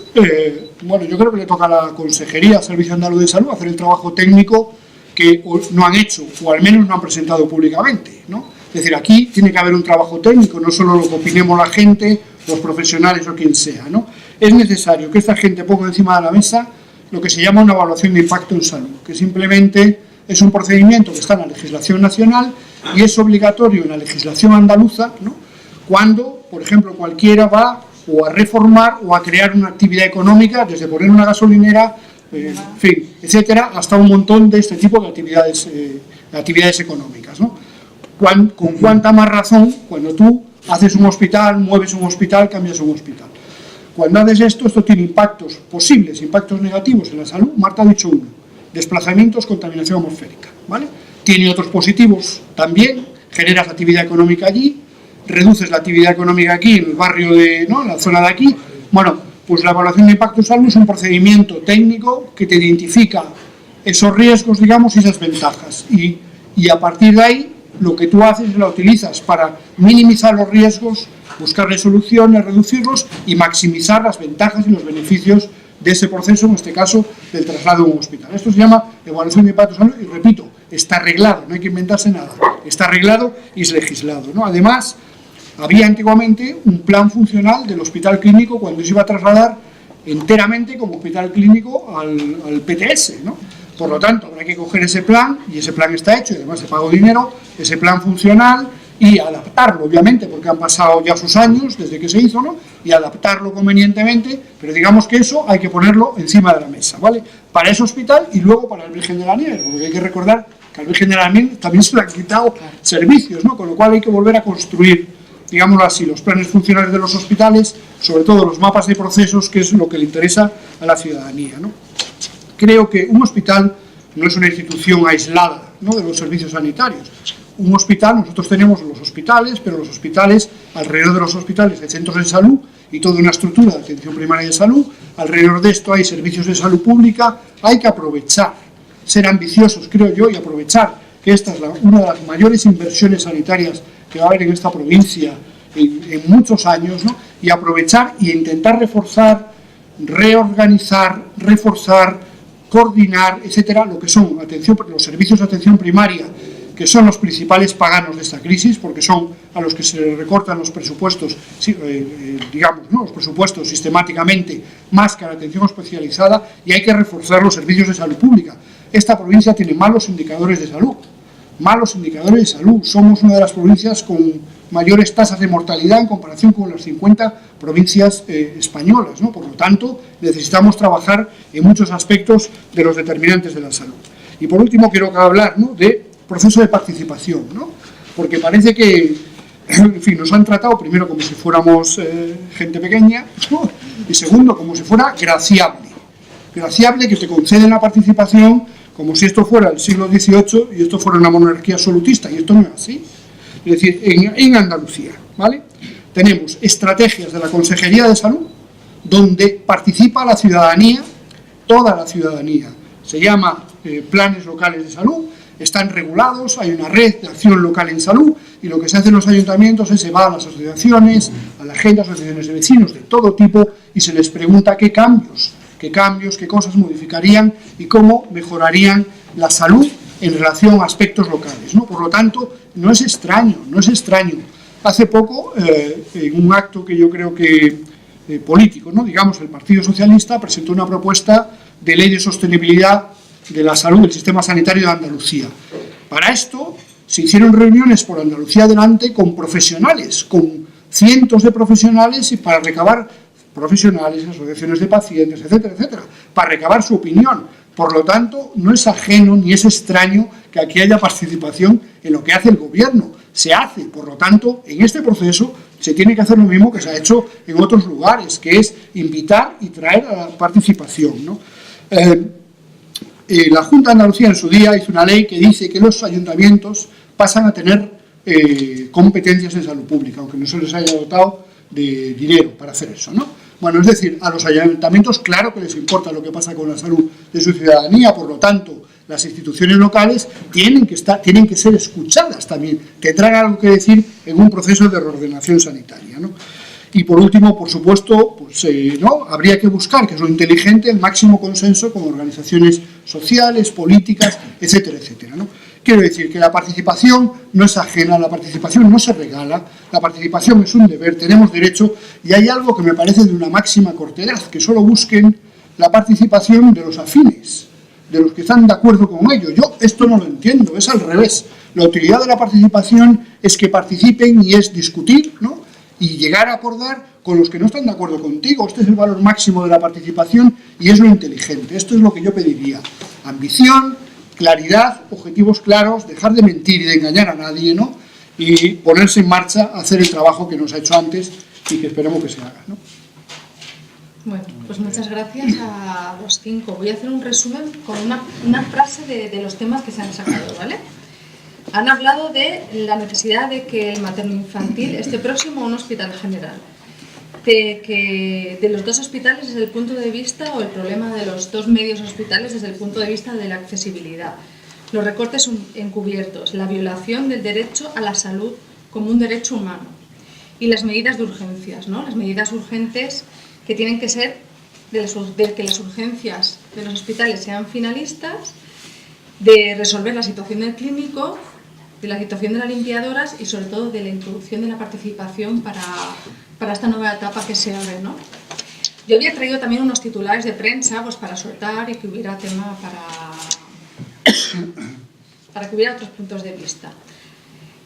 bueno, yo creo que le toca a la Consejería, Servicio Andaluz de Salud, hacer el trabajo técnico que no han hecho, o al menos no han presentado públicamente, ¿no? Es decir, aquí tiene que haber un trabajo técnico, no solo lo que opinemos la gente, los profesionales o quien sea, ¿no? Es necesario que esta gente ponga encima de la mesa lo que se llama una evaluación de impacto en salud, que simplemente es un procedimiento que está en la legislación nacional y es obligatorio en la legislación andaluza, ¿no?, cuando, por ejemplo, cualquiera va o a reformar o a crear una actividad económica, desde poner una gasolinera, en fin, etcétera, hasta un montón de este tipo de actividades económicas, ¿no? Con cuánta más razón cuando tú haces un hospital, mueves un hospital, cambias un hospital. Cuando haces esto tiene impactos posibles, impactos negativos en la salud. Marta ha dicho uno: desplazamientos, contaminación atmosférica, ¿vale? Tiene otros positivos también, generas actividad económica allí, reduces la actividad económica aquí, en el barrio ¿no?, en la zona de aquí. Bueno, pues la evaluación de impacto en salud es un procedimiento técnico que te identifica esos riesgos, digamos, y esas ventajas. Y a partir de ahí, lo que tú haces es la utilizas para minimizar los riesgos, buscar soluciones, reducirlos y maximizar las ventajas y los beneficios de ese proceso, en este caso, del traslado a un hospital. Esto se llama evaluación de impacto en salud y, repito, está arreglado, no hay que inventarse nada, está arreglado y es legislado, ¿no? Además, había antiguamente un plan funcional del hospital clínico cuando se iba a trasladar enteramente como hospital clínico al PTS, ¿no? Por lo tanto, habrá que coger ese plan, y ese plan está hecho, y además se pagó dinero, ese plan funcional, y adaptarlo, obviamente, porque han pasado ya sus años desde que se hizo, ¿no?, y adaptarlo convenientemente, pero digamos que eso hay que ponerlo encima de la mesa, ¿vale?, para ese hospital y luego para el Virgen de la Nieve, porque hay que recordar que al Virgen de la Nieve también se le han quitado servicios, ¿no?, con lo cual hay que volver a construir, digámoslo así, los planes funcionales de los hospitales, sobre todo los mapas de procesos, que es lo que le interesa a la ciudadanía, ¿no? Creo que un hospital no es una institución aislada, ¿no?, de los servicios sanitarios. Un hospital, nosotros tenemos los hospitales, pero los hospitales, alrededor de los hospitales hay centros de salud y toda una estructura de atención primaria de salud. Alrededor de esto hay servicios de salud pública. Hay que aprovechar, ser ambiciosos, creo yo, y aprovechar que esta es una de las mayores inversiones sanitarias que va a haber en esta provincia en muchos años, ¿no?, y aprovechar e intentar reforzar, reorganizar, reforzar, coordinar, etcétera, lo que son los servicios de atención primaria, que son los principales paganos de esta crisis, porque son a los que se les recortan los presupuestos, digamos, ¿no?, los presupuestos sistemáticamente, más que a la atención especializada, y hay que reforzar los servicios de salud pública. Esta provincia tiene malos indicadores de salud, somos una de las provincias con mayores tasas de mortalidad en comparación con las 50 provincias españolas, ¿no? Por lo tanto, necesitamos trabajar en muchos aspectos de los determinantes de la salud. Y por último, quiero hablar, ¿no?, de proceso de participación, ¿no?, porque parece que, en fin, nos han tratado primero como si fuéramos gente pequeña, ¿no?, y segundo, como si fuera graciable, que te conceden la participación como si esto fuera el siglo XVIII y esto fuera una monarquía absolutista, y esto no es así. Es decir, en Andalucía, ¿vale?, tenemos estrategias de la Consejería de Salud donde participa la ciudadanía, toda la ciudadanía, se llama planes locales de salud, están regulados, hay una red de acción local en salud, y lo que se hace en los ayuntamientos es se va a las asociaciones, a la gente, asociaciones de vecinos de todo tipo, y se les pregunta qué cambios, qué cosas modificarían y cómo mejorarían la salud en relación a aspectos locales, ¿no? Por lo tanto, no es extraño. Hace poco, en un acto que yo creo que político, ¿no?, digamos, el Partido Socialista presentó una propuesta de ley de sostenibilidad de la salud del sistema sanitario de Andalucía. Para esto se hicieron reuniones por Andalucía Adelante con profesionales, con cientos de profesionales, y para recabar profesionales, asociaciones de pacientes, etcétera, etcétera, para recabar su opinión. Por lo tanto, no es ajeno ni es extraño que aquí haya participación en lo que hace el gobierno. Se hace, por lo tanto, en este proceso se tiene que hacer lo mismo que se ha hecho en otros lugares, que es invitar y traer a la participación, ¿no? La Junta de Andalucía en su día hizo una ley que dice que los ayuntamientos pasan a tener competencias en salud pública, aunque no se les haya dotado de dinero para hacer eso, ¿no? Bueno, es decir, a los ayuntamientos claro que les importa lo que pasa con la salud de su ciudadanía, por lo tanto, las instituciones locales tienen que ser escuchadas también, tendrán algo que decir en un proceso de reordenación sanitaria, ¿no? Y por último, por supuesto, pues, ¿no?, habría que buscar, que es lo inteligente, el máximo consenso con organizaciones sociales, políticas, etcétera, etcétera, ¿no? Quiero decir que la participación no es ajena, la participación no se regala, la participación es un deber, tenemos derecho, y hay algo que me parece de una máxima cortedad, que solo busquen la participación de los afines, de los que están de acuerdo con ello. Yo esto no lo entiendo, es al revés. La utilidad de la participación es que participen y es discutir, ¿no?, y llegar a acordar con los que no están de acuerdo contigo. Este es el valor máximo de la participación y es lo inteligente. Esto es lo que yo pediría. Ambición, claridad, objetivos claros, dejar de mentir y de engañar a nadie, ¿no?, y ponerse en marcha a hacer el trabajo que nos ha hecho antes y que esperemos que se haga, ¿no? Bueno, pues muchas gracias a los 5. Voy a hacer un resumen con una frase de los temas que se han sacado, ¿vale? Han hablado de la necesidad de que el materno-infantil esté próximo a un hospital general, de los dos hospitales desde el punto de vista, o el problema de los dos medios hospitales desde el punto de vista de la accesibilidad, los recortes encubiertos, la violación del derecho a la salud como un derecho humano, y las medidas de urgencias, ¿no?, las medidas urgentes que tienen que ser de que las urgencias de los hospitales sean finalistas, de resolver la situación del clínico, de la situación de las limpiadoras y sobre todo de la introducción de la participación para esta nueva etapa que se abre, ¿no? Yo había traído también unos titulares de prensa, pues, para soltar y que hubiera tema para que hubiera otros puntos de vista.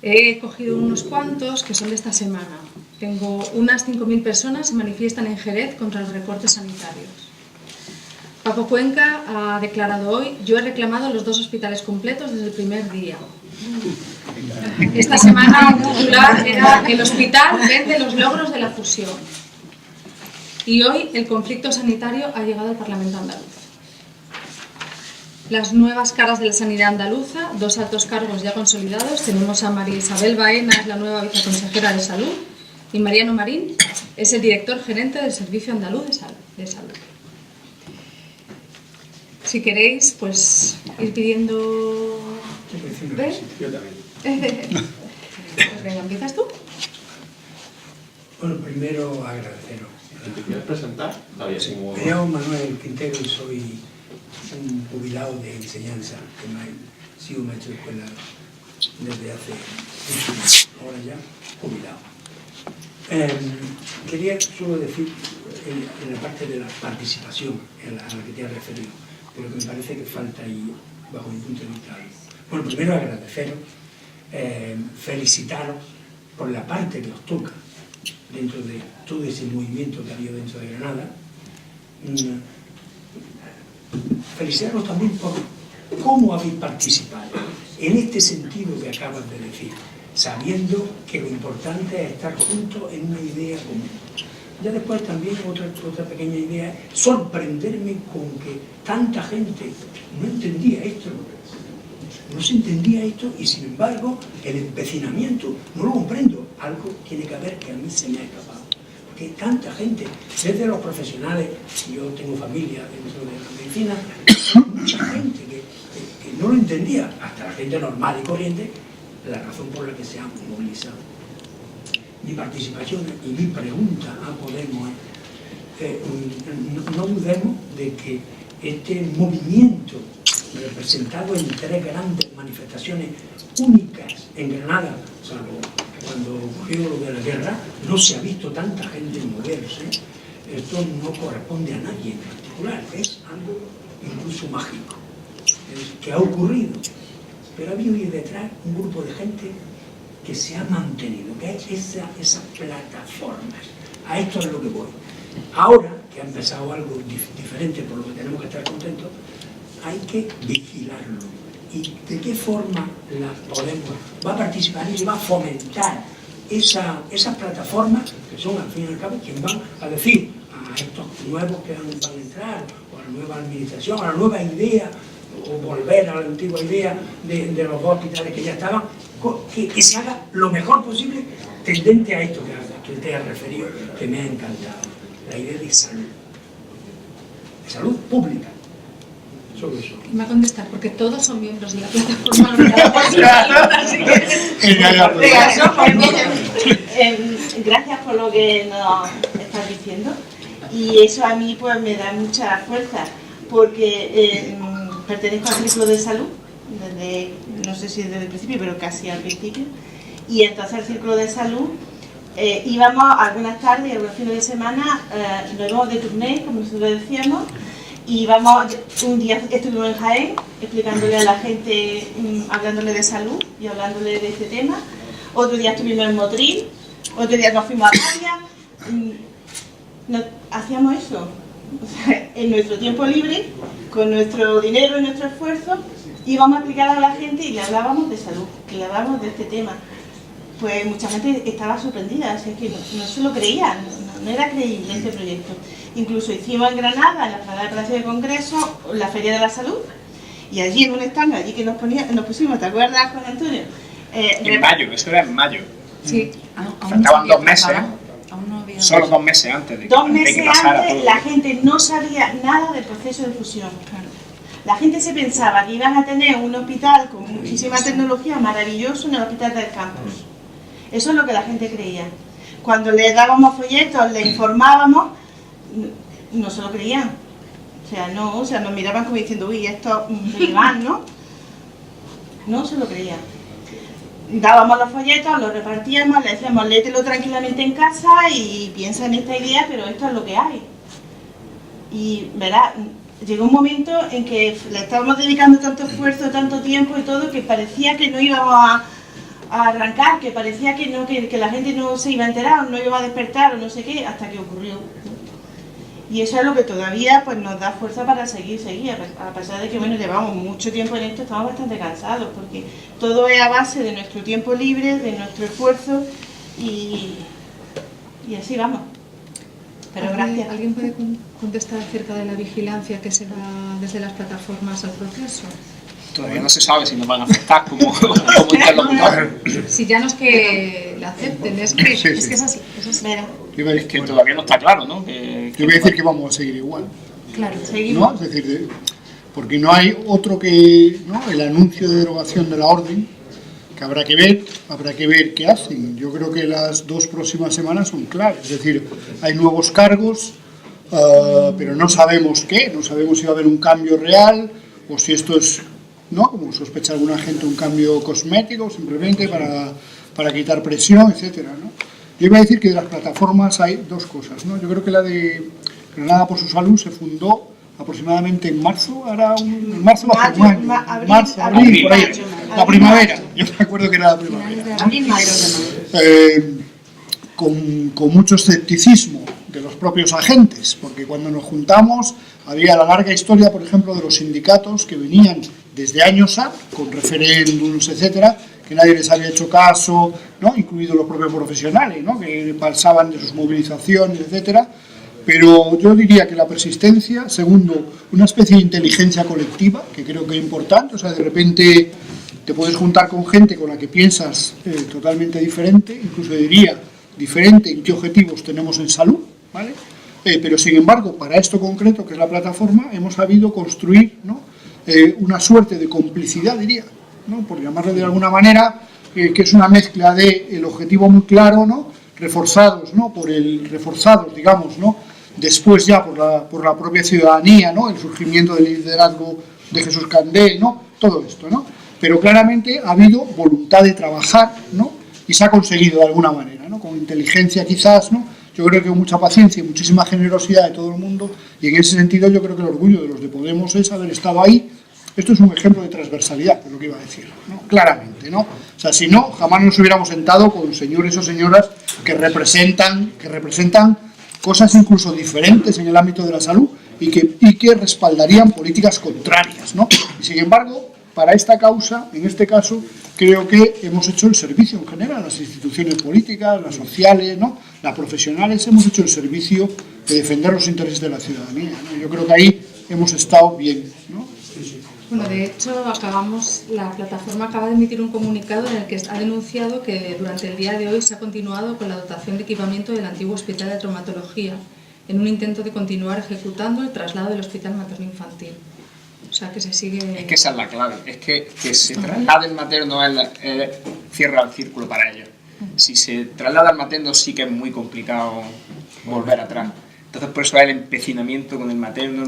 He cogido unos cuantos que son de esta semana. Tengo unas 5.000 personas se manifiestan en Jerez contra los recortes sanitarios. Paco Cuenca ha declarado hoy: yo he reclamado los dos hospitales completos desde el primer día. Esta semana el titular era: el hospital vende los logros de la fusión. Y hoy el conflicto sanitario ha llegado al Parlamento andaluz. Las nuevas caras de la sanidad andaluza, dos altos cargos ya consolidados. Tenemos a María Isabel Baena, es la nueva viceconsejera de Salud, y Mariano Marín es el director gerente del Servicio Andaluz de Salud. Si queréis, pues ir pidiendo... ¿Ves? Yo también. Pues venga, ¿empiezas tú? Bueno, primero agradeceros. Si te quieres presentar, está bien. Sí, me llamo Manuel Quintero y soy un jubilado de enseñanza, que me he sido maestro de escuela desde hace muchos años, ahora ya jubilado. Quería solo decir en la parte de la participación a la que te has referido, pero que me parece que falta ahí, bajo mi punto de vista, algo. Bueno, primero agradeceros, felicitaros por la parte que os toca dentro de todo ese movimiento que ha habido dentro de Granada. Felicitaros también por cómo habéis participado en este sentido que acabas de decir, sabiendo que lo importante es estar juntos en una idea común. Ya después también otra pequeña idea es sorprenderme con que tanta gente no entendía esto, no se entendía esto y sin embargo el empecinamiento no lo comprendo. Algo tiene que haber que a mí se me ha escapado. Porque tanta gente, desde los profesionales, yo tengo familia dentro de la medicina, mucha gente que no lo entendía, hasta la gente normal y corriente, la razón por la que se han movilizado. Mi participación y mi pregunta a Podemos es, no dudemos de que este movimiento representado en 3 grandes manifestaciones únicas en Granada, salvo cuando ocurrió lo de la guerra, no se ha visto tanta gente moverse. Esto no corresponde a nadie en particular, es algo incluso mágico, que ha ocurrido. Pero ha habido ahí detrás un grupo de gente que se ha mantenido, que es esas plataformas. A esto es lo que voy. Ahora que ha empezado algo diferente, por lo que tenemos que estar contentos, hay que vigilarlo. ¿Y de qué forma la Podemos va a participar y va a fomentar esas plataformas que son, al fin y al cabo, quien van a decir a estos nuevos que van a entrar, o a la nueva administración, a la nueva idea, o volver a la antigua idea de los 2 hospitales que ya estaban, que se haga lo mejor posible tendente a esto que te has referido, que me ha encantado, la idea de salud pública. Solo eso. Me va a contestar, porque todos son miembros de la plataforma. Gracias por lo que nos estás diciendo, y eso a mí pues me da mucha fuerza, porque pertenezco al círculo de salud, desde, no sé si desde el principio, pero casi al principio, y entonces al círculo de salud íbamos algunas tardes y algunos fines de semana, nos íbamos de tournée, como nosotros decíamos, y un día estuvimos en Jaén explicándole a la gente, hablándole de salud y hablándole de este tema. Otro día estuvimos en Motril, otro día nos fuimos a Gavia. Hacíamos eso, o sea, en nuestro tiempo libre, con nuestro dinero y nuestro esfuerzo, íbamos a explicar a la gente y le hablábamos de salud, que le hablábamos de este tema. Pues mucha gente estaba sorprendida, así que no se lo creía, no era creíble este proyecto. Incluso hicimos en Granada, en la Sala de Palacio de Congreso, la Feria de la Salud, y allí en un stand, allí que nos pusimos, ¿te acuerdas, Juan Antonio? En mayo, eso era en mayo. Sí. Faltaban 2 meses, Aún no había... solo 2 meses antes de que, 2 meses que pasara antes todo. la gente no sabía nada del proceso de fusión. La gente se pensaba que iban a tener un hospital con muchísima tecnología maravilloso en el hospital del campus. Eso es lo que la gente creía. Cuando les dábamos folletos, les informábamos, no se lo creían. O sea, nos miraban como diciendo, uy, esto me van, ¿no? No se lo creían. Dábamos los folletos, los repartíamos, le decíamos, léetelo tranquilamente en casa y piensa en esta idea, pero esto es lo que hay. Y, ¿verdad? Llegó un momento en que le estábamos dedicando tanto esfuerzo, tanto tiempo y todo, que parecía que no íbamos a arrancar, que parecía que la gente no se iba a enterar, o no iba a despertar, o no sé qué, hasta que ocurrió. Y eso es lo que todavía pues, nos da fuerza para seguir, a pesar de que bueno, llevamos mucho tiempo en esto, estamos bastante cansados, porque todo es a base de nuestro tiempo libre, de nuestro esfuerzo, y así vamos. Pero gracias. ¿Alguien puede contestar acerca de la vigilancia que se da desde las plataformas al proceso? Todavía no se sabe si nos van a afectar como interlocutor. Si ya no es que la acepten, es que Sí, es sí. que es así. Es que todavía no está claro, ¿no? Yo voy a decir que vamos a seguir igual, Claro, ¿no? Es decir, porque no hay otro que, ¿no? El anuncio de derogación de la orden, que que habrá que ver qué hacen. Yo creo que las 2 próximas semanas son claras, es decir, hay nuevos cargos, pero no sabemos qué, no sabemos si va a haber un cambio real o si esto es, ¿no?, como sospecha alguna gente, un cambio cosmético simplemente para quitar presión, etcétera, ¿no? Yo iba a decir que de las plataformas hay 2 cosas, ¿no? Yo creo que la de Granada por su Salud se fundó aproximadamente en marzo, en marzo va a ser un año, abril, por ahí, la primavera, yo me acuerdo que era la primavera, con mucho escepticismo de los propios agentes, porque cuando nos juntamos había la larga historia, por ejemplo, de los sindicatos que venían desde años con referéndums, etcétera, que nadie les había hecho caso, ¿no?, incluidos los propios profesionales, ¿no?, que pasaban de sus movilizaciones, etcétera. Pero yo diría que la persistencia, segundo, una especie de inteligencia colectiva, que creo que es importante, o sea, de repente te puedes juntar con gente con la que piensas totalmente diferente, incluso diría diferente en qué objetivos tenemos en salud, ¿vale? Pero sin embargo, para esto concreto, que es la plataforma, hemos sabido construir, ¿no?, una suerte de complicidad, diría, ¿no?, por llamarlo de alguna manera, que es una mezcla de el objetivo muy claro, ¿no?, reforzados, ¿no?, digamos, ¿no?, después ya por la propia ciudadanía, ¿no?, el surgimiento del liderazgo de Jesús Candel, ¿no?, todo esto, ¿no? Pero claramente ha habido voluntad de trabajar, ¿no?, y se ha conseguido de alguna manera, ¿no?, con inteligencia quizás, ¿no? Yo creo que con mucha paciencia y muchísima generosidad de todo el mundo, y en ese sentido yo creo que el orgullo de los de Podemos es haber estado ahí. Esto es un ejemplo de transversalidad, es lo que iba a decir, ¿no?, claramente, ¿no? O sea, si no, jamás nos hubiéramos sentado con señores o señoras que representan cosas incluso diferentes en el ámbito de la salud y que respaldarían políticas contrarias, ¿no? Y sin embargo, para esta causa, en este caso, creo que hemos hecho el servicio en general, las instituciones políticas, las sociales, ¿no?, las profesionales, hemos hecho el servicio de defender los intereses de la ciudadanía, ¿no? Yo creo que ahí hemos estado bien, ¿no? Bueno, de hecho, la plataforma acaba de emitir un comunicado en el que ha denunciado que durante el día de hoy se ha continuado con la dotación de equipamiento del antiguo Hospital de Traumatología, en un intento de continuar ejecutando el traslado del Hospital Materno Infantil. O sea, que se sigue... Es que esa es la clave, es que se traslade el materno cierra el círculo para ellos. Si se traslada al materno sí que es muy complicado volver atrás. Entonces, por eso hay el empecinamiento con el materno.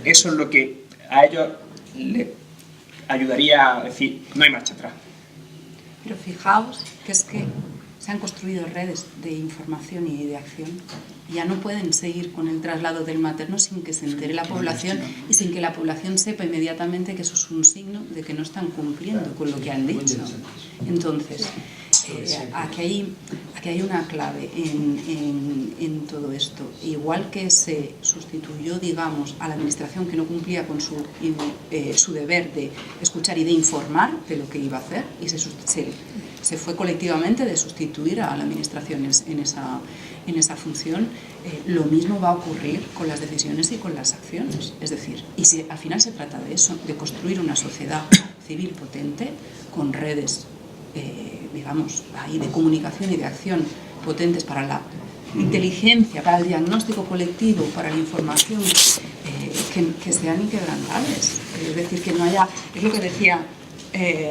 Eso es lo que a ellos les ayudaría a decir, no hay marcha atrás. Pero fijaos que es que se han construido redes de información y de acción. Ya no pueden seguir con el traslado del materno sin que se entere la población y sin que la población sepa inmediatamente que eso es un signo de que no están cumpliendo con lo que han dicho. Entonces, aquí hay una clave en todo esto. Igual que se sustituyó, digamos, a la administración que no cumplía con su deber de escuchar y de informar de lo que iba a hacer, y se fue colectivamente de sustituir a la administración en esa función, lo mismo va a ocurrir con las decisiones y con las acciones. Es decir, al final se trata de eso, de construir una sociedad civil potente con redes digamos, ahí de comunicación y de acción potentes para la inteligencia, para el diagnóstico colectivo, para la información, que sean inquebrantables. Es decir, que no haya... Es lo que decía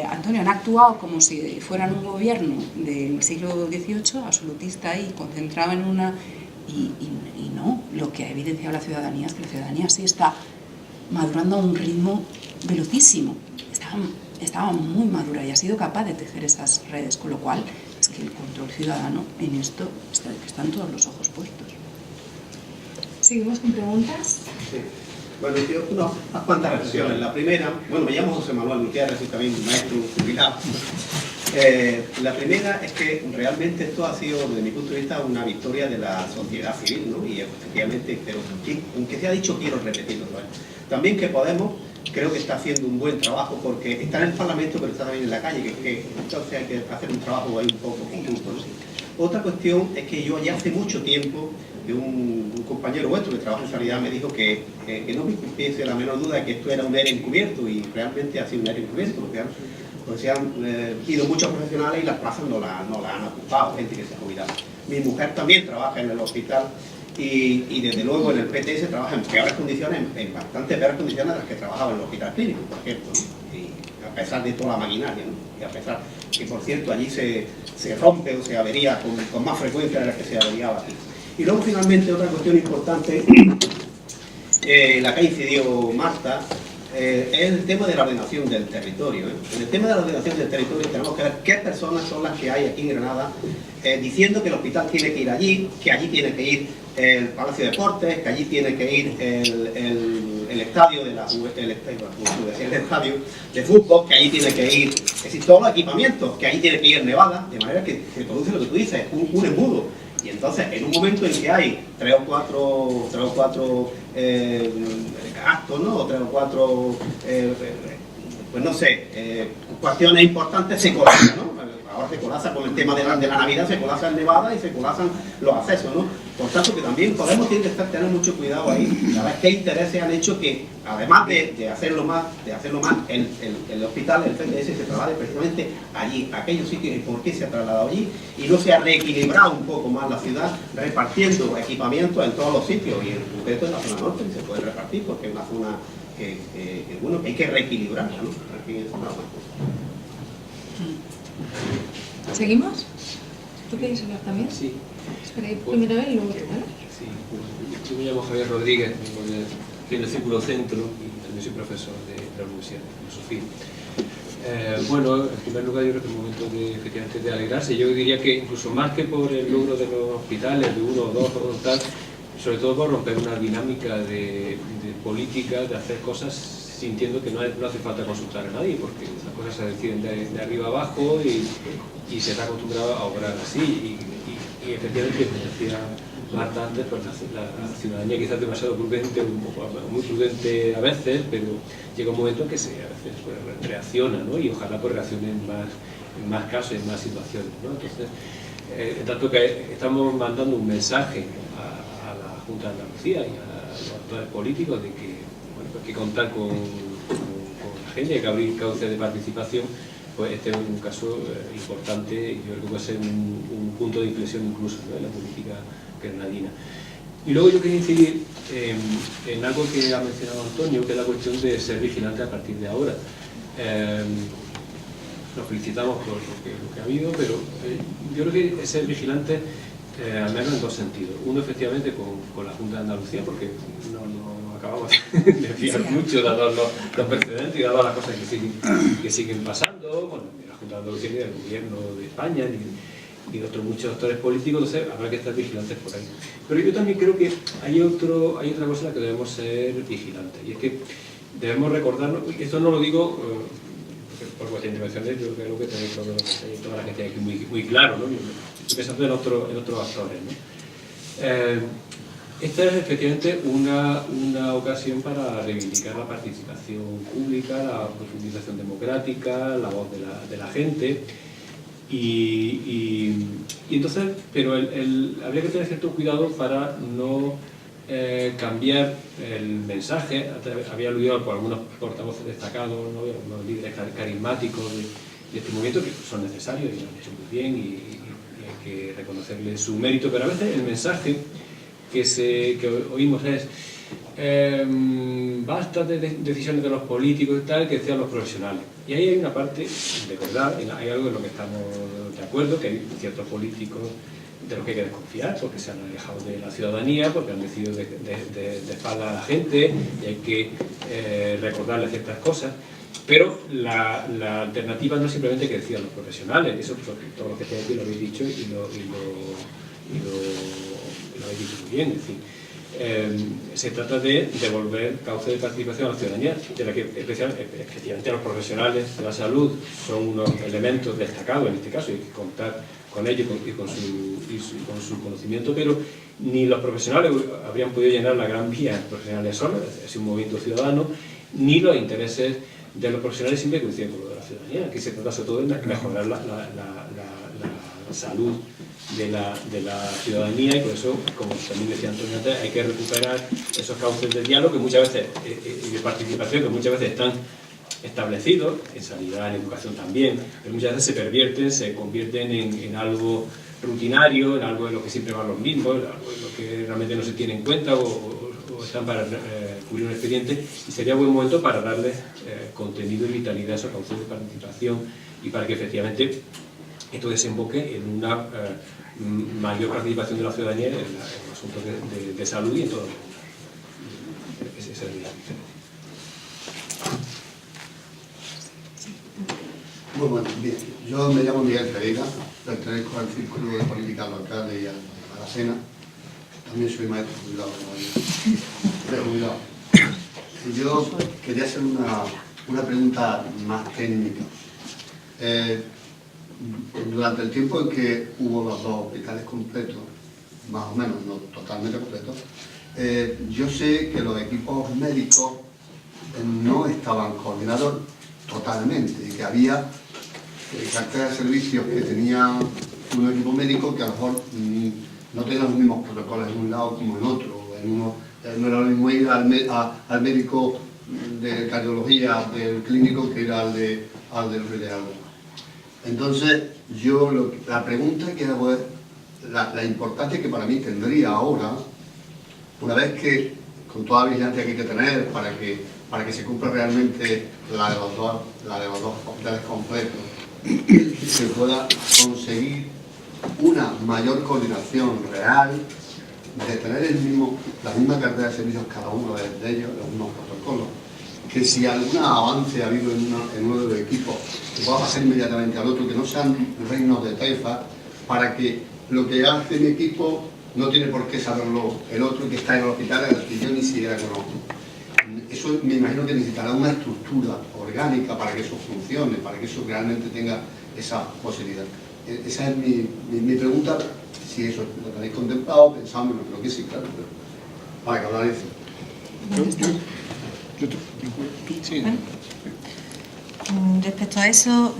Antonio, han actuado como si fueran un gobierno del siglo XVIII, absolutista y concentrado en una... Y no, lo que ha evidenciado la ciudadanía es que la ciudadanía sí está madurando a un ritmo velocísimo. Estaba muy madura y ha sido capaz de tejer esas redes, con lo cual es que el control ciudadano en esto están todos los ojos puestos. ¿Seguimos con preguntas? Sí. Bueno, yo unas cuantas reflexiones. La primera, bueno, me llamo José Manuel Gutiérrez, soy también maestro jubilado. La primera es que realmente esto ha sido, desde mi punto de vista, una victoria de la sociedad civil, ¿no? Y efectivamente, pero aunque se ha dicho, quiero repetirlo. También que Podemos, creo que está haciendo un buen trabajo, porque está en el Parlamento, pero está también en la calle, entonces hay que hacer un trabajo ahí un poco conjunto, ¿no? Otra cuestión es que yo ya hace mucho tiempo, de un compañero vuestro que trabaja en sanidad, me dijo que no me cumpliese la menor duda de que esto era un ERE encubierto, y realmente ha sido un ERE encubierto, porque se han ido muchos profesionales y las plazas no la han ocupado, gente que se ha jubilado. Mi mujer también trabaja en el hospital y desde luego en el PTS trabaja en peores condiciones, en bastante peores condiciones de las que trabajaba en el hospital clínico, por ejemplo, ¿no? Y a pesar de toda la maquinaria, ¿no? Y a pesar que, por cierto, allí se rompe o se avería con más frecuencia de la que se averiaba aquí. Y luego, finalmente, otra cuestión importante, la que incidió Marta, es el tema de la ordenación del territorio. En el tema de la ordenación del territorio tenemos que ver qué personas son las que hay aquí en Granada diciendo que el hospital tiene que ir allí, que allí tiene que ir el Palacio de Deportes, que allí tiene que ir el estadio de el estadio de fútbol, que allí tiene que ir, es decir, todos los equipamientos, que allí tiene que ir Nevada, de manera que se produce lo que tú dices, un embudo. Y entonces, en un momento en que hay 3 o 4 actos, ¿no? O 3 o 4, pues no sé, cuestiones importantes, se colapsa, ¿no? Ahora se colapsa con el tema de la Navidad, se colapsa el Nevada y se colapsan los accesos, ¿no? Por tanto, que también Podemos tiene que tener mucho cuidado ahí, a ver qué intereses han hecho que, además de hacerlo más, el hospital, el FDS, se traslade precisamente allí, a aquellos sitios, y por qué se ha trasladado allí, y no se ha reequilibrado un poco más la ciudad, repartiendo equipamientos en todos los sitios, y en concreto en la zona norte, que se puede repartir, porque es una zona que hay que reequilibrarla, ¿no? ¿Seguimos? ¿Tú quieres hablar también? Sí. Espera, primero él y luego tú, ¿vale? Sí, yo me llamo Javier Rodríguez, estoy en el Círculo Centro y también soy profesor de la Universidad de Filosofía. Bueno, en primer lugar yo creo que es un momento efectivamente de alegrarse. Yo diría que incluso más que por el logro de los hospitales, de 1 o 2 o tal, sobre todo por romper una dinámica de política, de hacer cosas sintiendo que no hace falta consultar a nadie, porque las cosas se deciden de arriba abajo y se está acostumbrado a obrar así. Y efectivamente, como decía Marta antes, pues la ciudadanía quizás demasiado prudente, muy prudente a veces, pero llega un momento en que a veces pues, reacciona, ¿no? Y ojalá pues, reaccione en más casos, en más situaciones, ¿no? Entonces, tanto que estamos mandando un mensaje a la Junta de Andalucía y a los actores políticos de que hay que contar con la gente, hay que abrir cauces de participación, pues este es un caso importante y yo creo que puede ser un punto de inflexión incluso, ¿no? En la política granadina. Y luego yo quería incidir en algo que ha mencionado Antonio, que es la cuestión de ser vigilante a partir de ahora. Nos felicitamos por lo que ha habido, pero yo creo que ser vigilante al menos en 2 sentidos. Uno, efectivamente, con la Junta de Andalucía, porque no acabamos de fiar mucho, dados los precedentes y dadas las cosas que siguen pasando, bueno, ni la Junta de Andalucía ni del Gobierno de España, ni de otros muchos actores políticos, entonces habrá que estar vigilantes por ahí. Pero yo también creo que hay otra cosa en la que debemos ser vigilantes, y es que debemos recordarnos, y esto no lo digo por vuestras intervenciones, yo creo que tenéis toda la gente aquí muy claro, ¿no? Estoy pensando en otros actores, ¿no? Esta es efectivamente una ocasión para reivindicar la participación pública, la profundización democrática, la voz de la gente, y entonces, pero habría que tener cierto cuidado para no cambiar el mensaje. Había aludido por algunos portavoces destacados, ¿no? Algunos líderes carismáticos de este movimiento, que son necesarios y lo han hecho muy bien y hay que reconocerles su mérito, pero a veces el mensaje que oímos es basta de decisiones de los políticos y tal, que sean los profesionales. Y ahí hay una parte de verdad, hay algo en lo que estamos de acuerdo, que hay ciertos políticos de los que hay que desconfiar, porque se han alejado de la ciudadanía, porque han decidido de espalda a la gente, y hay que recordarle ciertas cosas. Pero la alternativa no es simplemente que decían los profesionales, eso todo lo que estáis aquí lo habéis dicho y lo habéis dicho muy bien. Es decir, se trata de devolver cauce de participación a la ciudadanía, de la que especialmente los profesionales de la salud son unos elementos destacados en este caso, y hay que contar con ellos y con su conocimiento, pero ni los profesionales habrían podido llenar la gran vía profesionales solos, es un movimiento ciudadano, ni los intereses de los profesionales siempre coinciden con lo de la ciudadanía. Aquí se trata sobre todo de mejorar la salud de la ciudadanía, y por eso, como también decía Antonio antes, hay que recuperar esos cauces de diálogo que muchas veces, y de participación, que muchas veces están establecidos, en sanidad, en educación también, pero muchas veces se pervierten, se convierten en algo rutinario, en algo de lo que siempre van los mismos, algo de lo que realmente no se tiene en cuenta o están para cubrir un expediente, y sería buen momento para darles contenido y vitalidad a esos cauces de participación y para que efectivamente esto desemboque en una mayor participación de la ciudadanía en los asuntos de salud y en todo el mundo. Esa es mi visión. Muy bueno, bien. Yo me llamo Miguel Pereira, pertenezco al Círculo de Política Local y a la SENA. También soy maestro jubilado, jubilado. Yo quería hacer una pregunta más técnica. Durante el tiempo en que hubo los dos hospitales completos, más o menos, no totalmente completos, yo sé que los equipos médicos no estaban coordinados totalmente y que había cartera de servicios que tenía un equipo médico que a lo mejor no tenía los mismos protocolos en un lado como en otro. En uno no era lo mismo ir al médico de cardiología del clínico que era al del radiólogo. Entonces, la pregunta que era la importancia que para mí tendría ahora, una vez que, con toda la vigilancia que hay que tener para que se cumpla realmente la de los dos hospitales completos, que se pueda conseguir una mayor coordinación real, de tener la misma cartera de servicios cada uno de ellos, los mismos protocolos, que si algún avance ha habido en uno de los equipos, que pueda pasar inmediatamente al otro, que no sean reinos de taifa, para que lo que hace mi equipo no tiene por qué saberlo el otro que está en el hospital, al que yo ni siquiera conozco. Eso me imagino que necesitará una estructura orgánica para que eso funcione, para que eso realmente tenga esa posibilidad. Esa es mi pregunta, si eso lo tenéis contemplado, pensando, no creo que sí, claro, pero para que hablar de eso. Respecto a eso,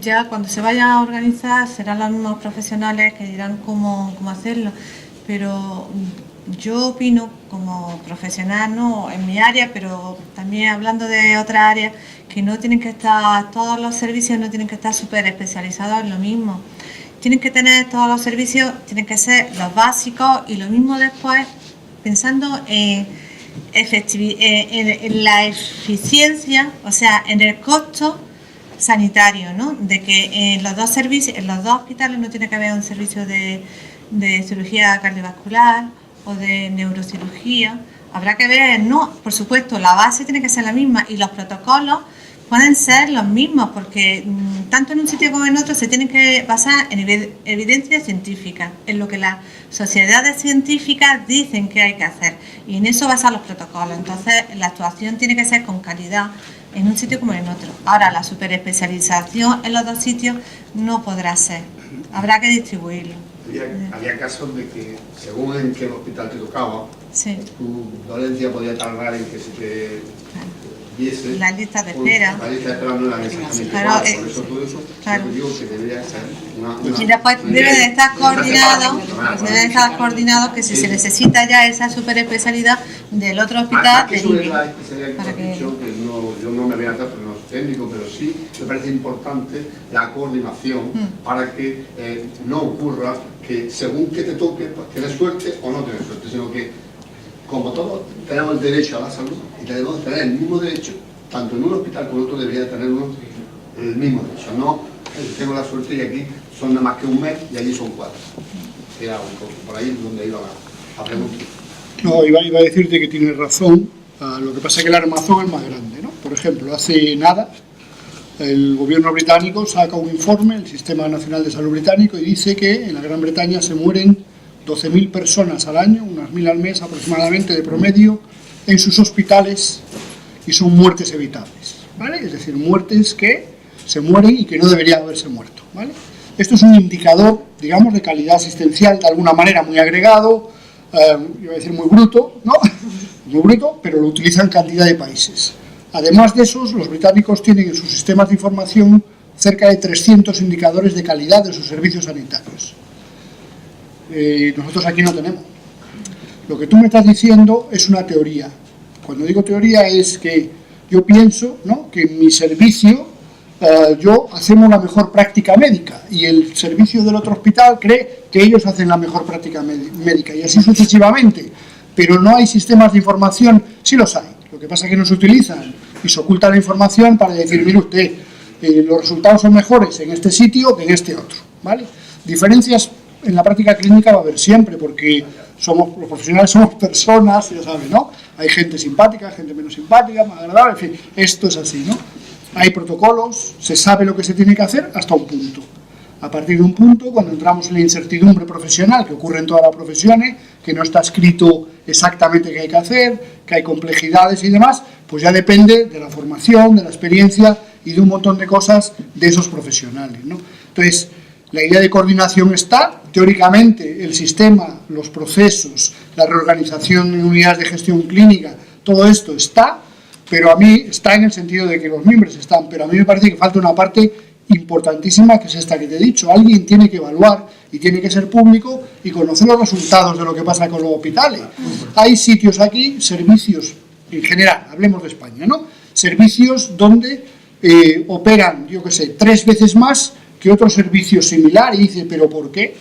ya cuando se vaya a organizar serán los mismos profesionales que dirán cómo hacerlo, pero yo opino como profesional, no en mi área, pero también hablando de otra área, que no tienen que estar, todos los servicios no tienen que estar súper especializados en lo mismo. Tienen que tener todos los servicios, tienen que ser los básicos y lo mismo después, pensando en la eficiencia, o sea, en el costo sanitario, ¿no? De que en los dos servicios, en los dos hospitales no tiene que haber un servicio de cirugía cardiovascular o de neurocirugía. Habrá que ver, no, por supuesto, la base tiene que ser la misma y los protocolos pueden ser los mismos, porque tanto en un sitio como en otro se tienen que basar en evidencia científica, en lo que las sociedades científicas dicen que hay que hacer, y en eso basan los protocolos. Entonces, la actuación tiene que ser con calidad en un sitio como en otro. Ahora, la superespecialización en los dos sitios no podrá ser, habrá que distribuirlo. Había casos de que, según en qué hospital te tocaba, sí, tu dolencia podía tardar en que se te diese. La lista de espera. La lista de espera no era exactamente claro, igual, por eso todo eso claro. yo digo que debería ser una y después debe de estar coordinado, que si se necesita ya esa superespecialidad del otro hospital, que sobre la especialidad que has dicho, que yo no me voy a hacer, pero no es técnico, pero sí me parece importante la coordinación para que no ocurra que según que te toque, pues tienes suerte o no tienes suerte, sino que como todos tenemos el derecho a la salud y debemos tener el mismo derecho, tanto en un hospital como en otro debería tener uno el mismo derecho. No, tengo la suerte y aquí son nada más que un mes y allí son 4. Era por ahí donde iba a preguntar. No, iba a decirte que tienes razón, lo que pasa es que la armazón es más grande, ¿no? Por ejemplo, hace nada el gobierno británico saca un informe, el Sistema Nacional de Salud británico, y dice que en la Gran Bretaña se mueren 12.000 personas al año, unas 1.000 al mes aproximadamente de promedio, en sus hospitales, y son muertes evitables, ¿vale? Es decir, muertes que se mueren y que no deberían haberse muerto, ¿vale? Esto es un indicador, digamos, de calidad asistencial, de alguna manera muy agregado, iba a decir muy bruto, ¿no? Muy bruto, pero lo utilizan en cantidad de países. Además de esos, los británicos tienen en sus sistemas de información cerca de 300 indicadores de calidad de sus servicios sanitarios. Nosotros aquí no tenemos. Lo que tú me estás diciendo es una teoría. Cuando digo teoría es que yo pienso, ¿no?, que en mi servicio yo hacemos la mejor práctica médica y el servicio del otro hospital cree que ellos hacen la mejor práctica médica y así sucesivamente. Pero no hay sistemas de información, sí los hay. Lo que pasa es que no se utilizan y se oculta la información para decir, mire usted, los resultados son mejores en este sitio que en este otro, ¿vale? Diferencias en la práctica clínica va a haber siempre, porque los profesionales somos personas, ya saben, ¿no? Hay gente simpática, gente menos simpática, más agradable, en fin, esto es así, ¿no? Hay protocolos, se sabe lo que se tiene que hacer hasta un punto. A partir de un punto, cuando entramos en la incertidumbre profesional, que ocurre en todas las profesiones, que no está escrito exactamente qué hay que hacer, que hay complejidades y demás, pues ya depende de la formación, de la experiencia y de un montón de cosas de esos profesionales, ¿no? Entonces, la idea de coordinación está, teóricamente el sistema, los procesos, la reorganización en unidades de gestión clínica, todo esto está, pero a mí está en el sentido de que los miembros están, pero a mí me parece que falta una parte importantísima, que es esta que te he dicho. Alguien tiene que evaluar y tiene que ser público y conocer los resultados de lo que pasa con los hospitales. Hay sitios aquí, servicios en general, hablemos de España, ¿no? Servicios donde operan, yo qué sé, 3 veces más que otro servicio similar, y dice, ¿pero por qué?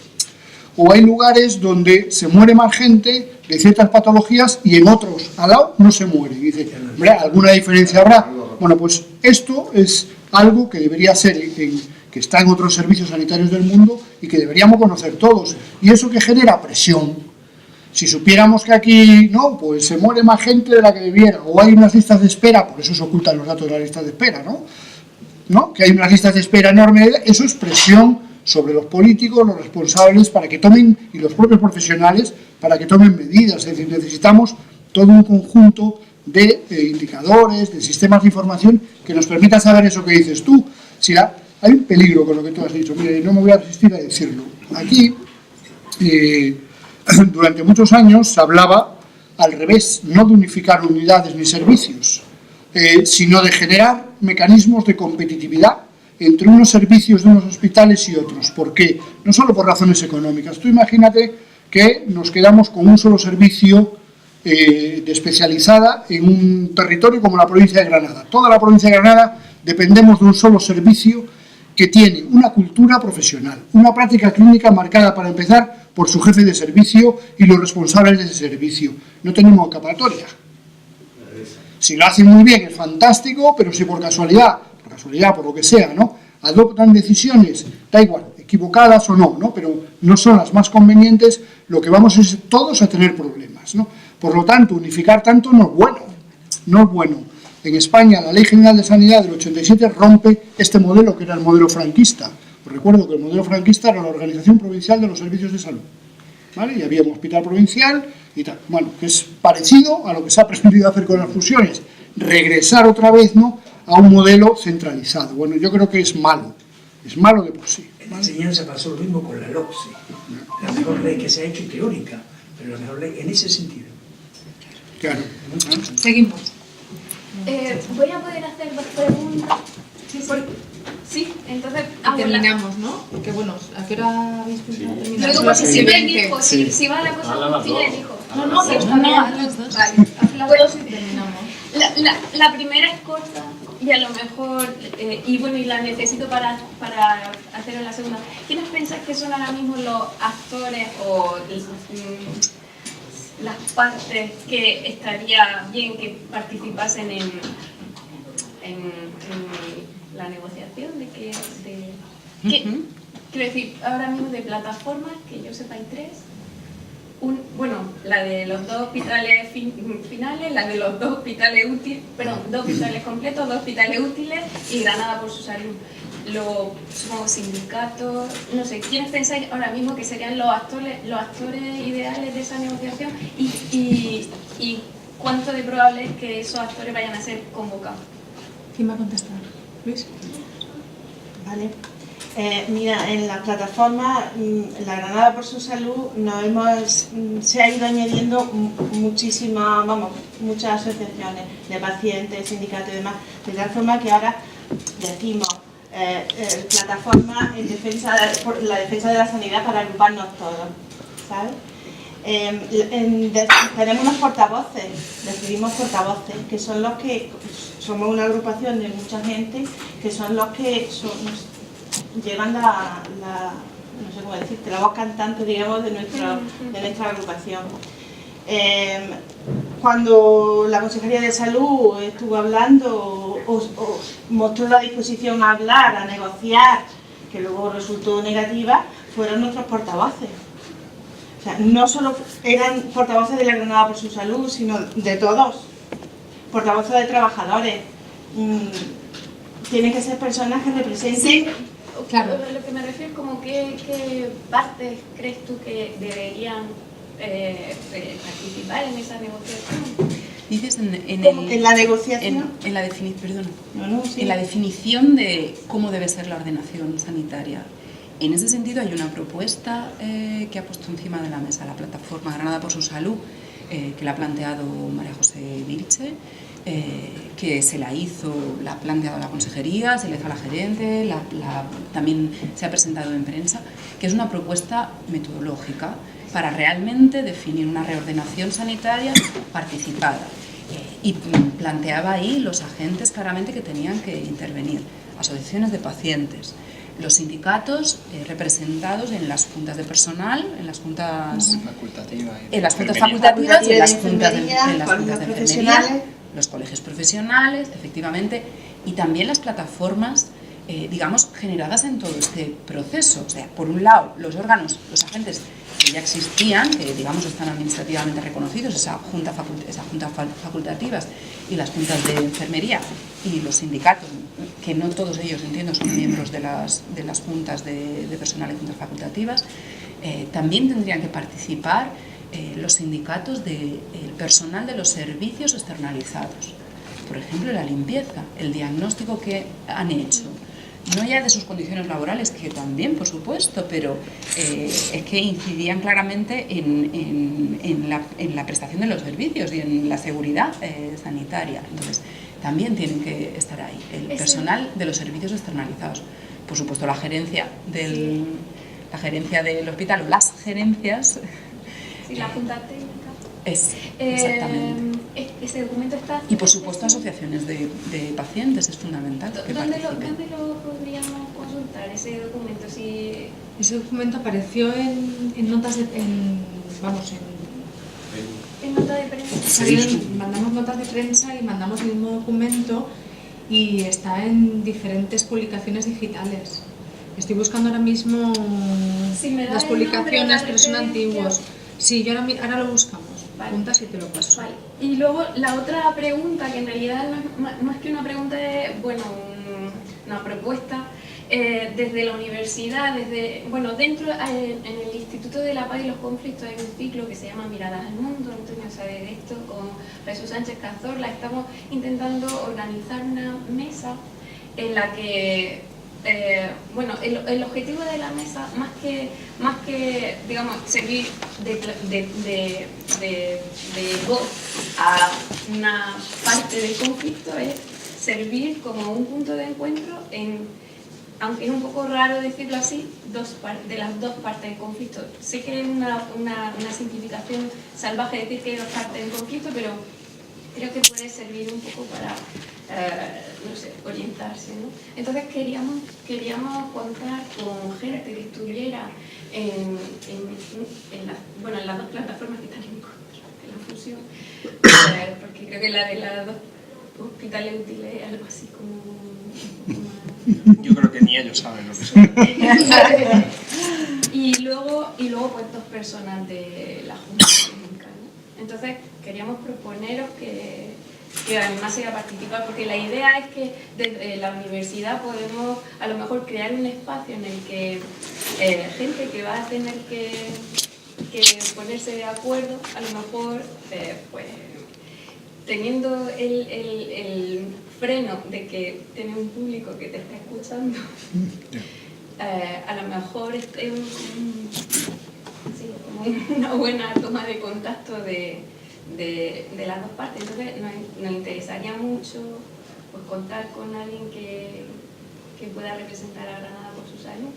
O hay lugares donde se muere más gente de ciertas patologías y en otros al lado no se muere. Y dice, hombre, ¿alguna diferencia habrá? Bueno, pues esto es algo que debería ser, que está en otros servicios sanitarios del mundo y que deberíamos conocer todos. Y eso que genera presión. Si supiéramos que aquí, no, pues se muere más gente de la que debiera, o hay unas listas de espera, por eso se ocultan los datos de las listas de espera, ¿no? Que hay unas listas de espera enormes, eso es presión sobre los políticos, los responsables, para que tomen, y los propios profesionales, para que tomen medidas. Es decir, necesitamos todo un conjunto de indicadores, de sistemas de información que nos permitan saber eso que dices tú. Si hay un peligro con lo que tú has dicho, mire, no me voy a resistir a decirlo. Aquí, durante muchos años se hablaba al revés, no de unificar unidades ni servicios, sino de generar mecanismos de competitividad entre unos servicios de unos hospitales y otros. ¿Por qué? No solo por razones económicas. Tú imagínate que nos quedamos con un solo servicio de especializada en un territorio como la provincia de Granada. Toda la provincia de Granada dependemos de un solo servicio que tiene una cultura profesional, una práctica clínica marcada, para empezar, por su jefe de servicio y los responsables de ese servicio. No tenemos escapatoria. Si lo hacen muy bien es fantástico, pero si por casualidad, por lo que sea, ¿no?, adoptan decisiones, da igual, equivocadas o no, pero no son las más convenientes, lo que vamos es todos a tener problemas, ¿no? Por lo tanto, unificar tanto no es bueno, no es bueno. En España, la Ley General de Sanidad del 87 rompe este modelo, que era el modelo franquista. Os recuerdo que el modelo franquista era la Organización Provincial de los Servicios de Salud, ¿vale? Y había un hospital provincial y tal. Bueno, que es parecido a lo que se ha pretendido hacer con las fusiones, regresar otra vez, ¿no?, a un modelo centralizado. Bueno, yo creo que es malo de por sí. En la enseñanza pasó lo mismo con la LOPSI, la mejor ley que se ha hecho teórica, pero la mejor ley en ese sentido. Claro. Seguimos. Voy a poder hacer 2 preguntas. Sí, entonces terminamos, ¿no? Porque bueno, ¿a qué hora habéis pensado terminar? Luego, porque siempre elijo, si va la cosa, sí elijo. No, que está bien. Vale, terminamos. La primera es corta y a lo mejor, y la necesito para hacer en la segunda. ¿Quiénes pensáis que son ahora mismo los actores o las partes que estaría bien que participasen en la negociación? Quiero decir, ahora mismo de plataformas, que yo sepa hay 3. La de los 2 hospitales finales, la de los 2 hospitales útiles, 2 hospitales completos, 2 hospitales útiles y Granada por su salud. Supongo sindicatos, no sé, ¿quiénes pensáis ahora mismo que serían los actores ideales de esa negociación y cuánto de probable es que esos actores vayan a ser convocados? ¿Quién va a contestar? Luis. Vale. Mira, en la plataforma La Granada por su salud se ha ido añadiendo muchas asociaciones de pacientes, sindicatos y demás, de tal forma que ahora decimos plataforma por la defensa de la sanidad para agruparnos todos, ¿sabes? Tenemos unos portavoces, decidimos portavoces, que son los que somos una agrupación de mucha gente, que son los que llevan no sé cómo decirte, la voz cantante, digamos, de nuestra agrupación. cuando la Consejería de Salud estuvo hablando o mostró la disposición a hablar, a negociar, que luego resultó negativa, fueron nuestros portavoces. O sea, no solo eran portavoces de la Granada por su Salud, sino de todos, portavoces de trabajadores. Tienen que ser personas que representen... Sí. Claro. Lo que me refiero es como qué partes crees tú que deberían participar en esa negociación. Dices en la negociación. En la definición, Sí. en la definición de cómo debe ser la ordenación sanitaria. En ese sentido hay una propuesta que ha puesto encima de la mesa la plataforma Granada por su Salud, que la ha planteado María José Virche, que la ha planteado la consejería, se le hizo a la gerente, también se ha presentado en prensa, que es una propuesta metodológica para realmente definir una reordenación sanitaria participada. Y planteaba ahí los agentes claramente que tenían que intervenir, asociaciones de pacientes, los sindicatos representados en las juntas de personal, en las juntas facultativas y en las juntas de enfermería, los colegios profesionales, efectivamente, y también las plataformas, digamos, generadas en todo este proceso. O sea, por un lado, los órganos, los agentes que ya existían, que digamos están administrativamente reconocidos, esas juntas facultativas y las juntas de enfermería y los sindicatos, que no todos ellos, entiendo, son miembros de las juntas de personal y juntas facultativas, también tendrían que participar los sindicatos del personal de los servicios externalizados. Por ejemplo, la limpieza, el diagnóstico que han hecho, no ya de sus condiciones laborales, que también, por supuesto, pero es que incidían claramente en la prestación de los servicios y en la seguridad sanitaria. Entonces, también tienen que estar ahí, el personal de los servicios externalizados. Por supuesto, la gerencia del hospital o las gerencias. Sí, la Junta Técnica. Exactamente. Ese documento está... Y por supuesto asociaciones de pacientes, es fundamental. ¿Dónde lo podríamos consultar, ese documento? Si... Ese documento apareció en notas de... en nota de prensa. Mandamos notas de prensa y mandamos el mismo documento y está en diferentes publicaciones digitales. Estoy buscando ahora mismo las publicaciones, pero son antiguos. Sí, ahora lo buscamos. Vale. Preguntas y te lo paso. Vale. Y luego la otra pregunta, que en realidad no es más que una pregunta, una propuesta, desde la universidad, dentro en el Instituto de la Paz y los Conflictos hay un ciclo que se llama Miradas al Mundo. Antonio sabe de esto, con Jesús Sánchez Cazorla estamos intentando organizar una mesa en la que el objetivo de la mesa, más que digamos, servir de voz a una parte del conflicto, es servir como un punto de encuentro aunque es un poco raro decirlo así, de las dos partes del conflicto. Sé que es una simplificación salvaje decir que hay dos partes del conflicto, pero creo que puede servir un poco para orientarse, ¿no? Entonces queríamos contar con gente que estuviera en las dos plataformas que están en contra de la fusión, porque creo que la de las dos hospitales útiles es algo así como... Yo creo que ni ellos saben lo que son. y luego pues dos personas de la Junta Técnica, ¿no? Entonces queríamos proponeros que además se iba a participar, porque la idea es que desde la universidad podemos a lo mejor crear un espacio en el que gente que va a tener que ponerse de acuerdo, a lo mejor pues teniendo el freno de que tiene un público que te está escuchando, a lo mejor es como una buena toma de contacto de las dos partes. Entonces nos interesaría mucho pues contar con alguien que pueda representar a Granada por su salud.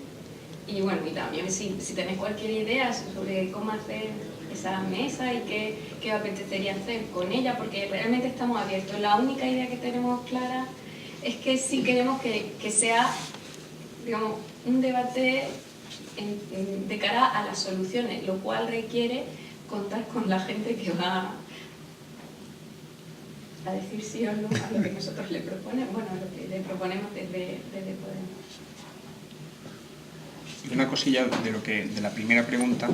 Y bueno, y también si tenéis cualquier idea sobre cómo hacer esa mesa y qué apetecería hacer con ella, porque realmente estamos abiertos. La única idea que tenemos clara es que sí queremos que sea, digamos, un debate de cara a las soluciones, lo cual requiere contar con la gente que va a decir sí o no a lo que nosotros le proponemos, bueno, a lo que le proponemos desde Podemos. Y una cosilla de la primera pregunta,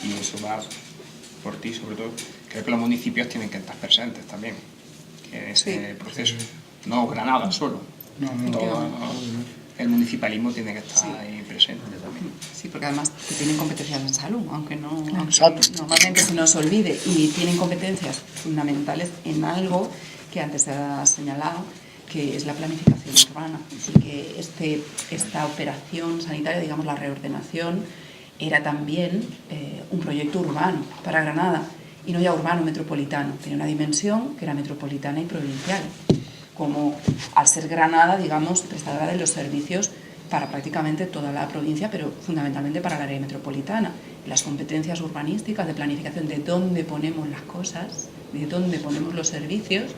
y eso va por ti sobre todo, creo que los municipios tienen que estar presentes también en ese proceso, no Granada solo, todo el municipalismo tiene que estar ahí presente también. Sí, porque además tienen competencias en salud, aunque normalmente se nos olvide, y tienen competencias fundamentales en algo que antes se ha señalado, que es la planificación urbana. Así que esta operación sanitaria, digamos la reordenación, era también un proyecto urbano para Granada, y no ya urbano, metropolitano. Tenía una dimensión que era metropolitana y provincial, como al ser Granada, digamos, prestadora de los servicios para prácticamente toda la provincia, pero fundamentalmente para el área metropolitana. Las competencias urbanísticas de planificación de dónde ponemos las cosas, de dónde ponemos los servicios,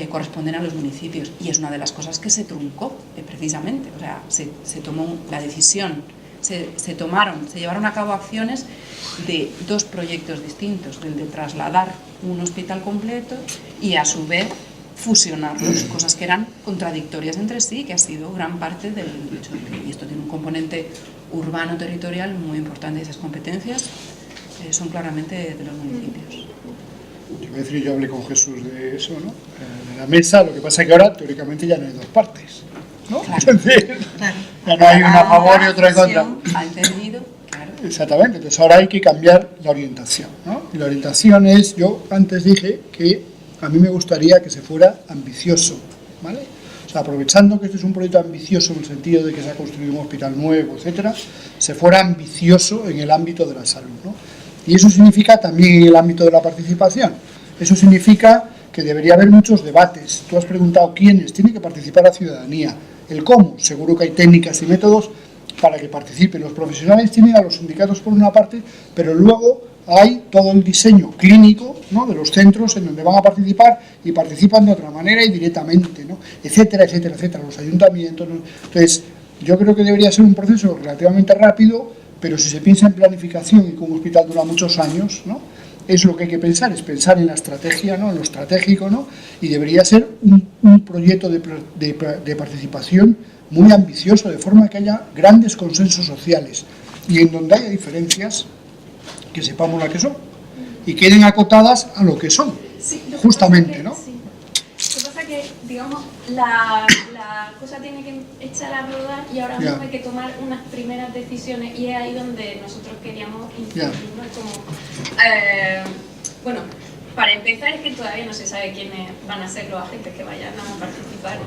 corresponden a los municipios, y es una de las cosas que se truncó precisamente. O sea, se tomó la decisión, se llevaron a cabo acciones de dos proyectos distintos, del de trasladar un hospital completo y a su vez fusionarlos, cosas que eran contradictorias entre sí, que ha sido gran parte del hecho. Y esto tiene un componente urbano-territorial muy importante, y esas competencias son claramente de los municipios. Yo hablé con Jesús de eso, ¿no? De la mesa, lo que pasa es que ahora teóricamente ya no hay dos partes, ¿no? Claro. Entonces, ya no hay una a favor y otra en contra. Ha entendido, claro. Exactamente, entonces ahora hay que cambiar la orientación, ¿no? Y la orientación es, yo antes dije que a mí me gustaría que se fuera ambicioso, ¿vale? O sea, aprovechando que este es un proyecto ambicioso en el sentido de que se ha construido un hospital nuevo, etcétera, se fuera ambicioso en el ámbito de la salud, ¿no? Y eso significa también en el ámbito de la participación. Eso significa que debería haber muchos debates. Tú has preguntado quiénes, tiene que participar la ciudadanía. El cómo, seguro que hay técnicas y métodos para que participen. Los profesionales tienen a los sindicatos por una parte, pero luego hay todo el diseño clínico, ¿no?, de los centros en donde van a participar, y participan de otra manera y directamente, ¿no?, etcétera, etcétera, etcétera, los ayuntamientos, ¿no? Entonces, yo creo que debería ser un proceso relativamente rápido, pero si se piensa en planificación y que un hospital dura muchos años, ¿no?, es lo que hay que pensar, es pensar en la estrategia, ¿no?, en lo estratégico, ¿no?, y debería ser un proyecto de participación muy ambicioso, de forma que haya grandes consensos sociales, y en donde haya diferencias, que sepamos las que son, y queden acotadas a lo que son, sí, justamente, ¿no? Sí. Lo que pasa es que, digamos, la cosa tiene que echar a rodar, y ahora mismo hay que tomar unas primeras decisiones, y es ahí donde nosotros queríamos incidir, ¿no? Como, bueno, para empezar es que todavía no se sabe quiénes van a ser los agentes que vayan a participar.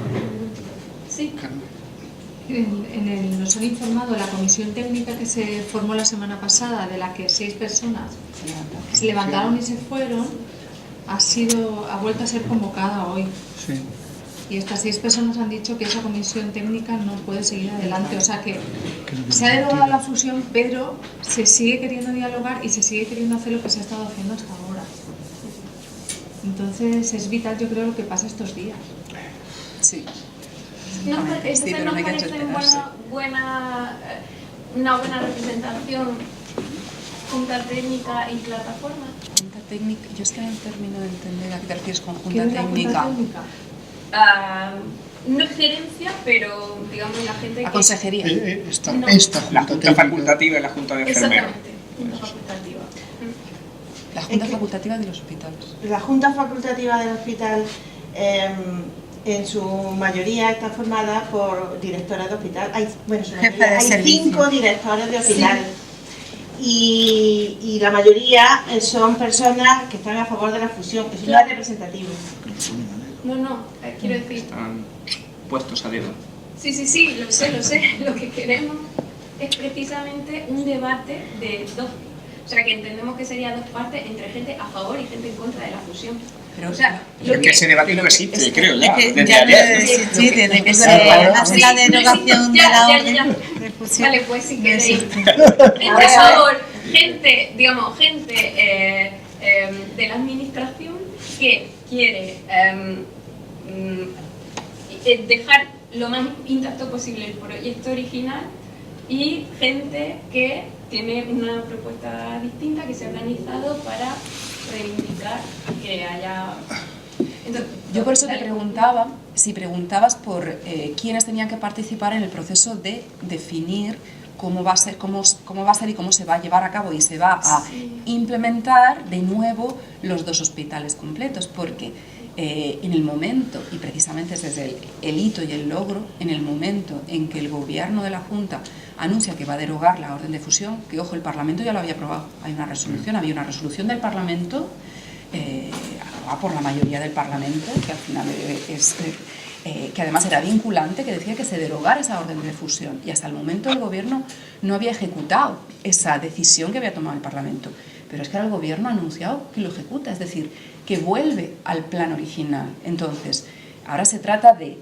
Sí. Nos han informado la comisión técnica que se formó la semana pasada, de la que 6 personas se levantaron y se fueron, ha vuelto a ser convocada hoy. Sí. Y estas 6 personas han dicho que esa comisión técnica no puede seguir adelante. O sea que se ha derogado la fusión, pero se sigue queriendo dialogar y se sigue queriendo hacer lo que se ha estado haciendo hasta ahora. Entonces es vital, yo creo, lo que pasa estos días. Sí. Entonces sí, pero nos no hay que parece una buena representación, junta técnica y plataforma. Junta técnica, yo es que no termino de entender a qué te refieres con junta ¿Qué es la técnica. junta técnica? No es gerencia, pero digamos la gente La que... consejería. Esta La junta junta técnica facultativa y la junta de enfermeros. Exactamente, junta facultativa. La junta facultativa de los hospitales. La Junta Facultativa del Hospital en su mayoría está formada por directores de hospital. Hay 5 directores de hospital. Y la mayoría son personas que están a favor de la fusión, que no es representativo. No, quiero decir... Están puestos a dedo. Sí, lo sé. Lo que queremos es precisamente un debate de dos... O sea, que entendemos que sería dos partes, entre gente a favor y gente en contra de la fusión. Pero, o sea, Pero que ese debate no existe, creo, ya, desde ya ayer. Sí, desde que se hace la derogación de la orden de fusión. Vale, pues si queréis. Gente a favor, gente de la administración que quiere dejar lo más intacto posible el proyecto original, y gente que tiene una propuesta distinta, que se ha organizado para reivindicar que haya... Yo por eso te preguntaba, si preguntabas por quiénes tenían que participar en el proceso de definir cómo va a ser y cómo se va a llevar a cabo y se va a implementar de nuevo los 2 hospitales completos, porque en el momento, y precisamente es desde el hito y el logro, en el momento en que el gobierno de la Junta anuncia que va a derogar la orden de fusión, que ojo, el Parlamento ya lo había aprobado, había una resolución del Parlamento, aprobada por la mayoría del Parlamento, que al final que además era vinculante, que decía que se derogara esa orden de fusión, y hasta el momento el gobierno no había ejecutado esa decisión que había tomado el Parlamento, pero es que ahora el gobierno ha anunciado que lo ejecuta, es decir, que vuelve al plan original. Entonces, ahora se trata de,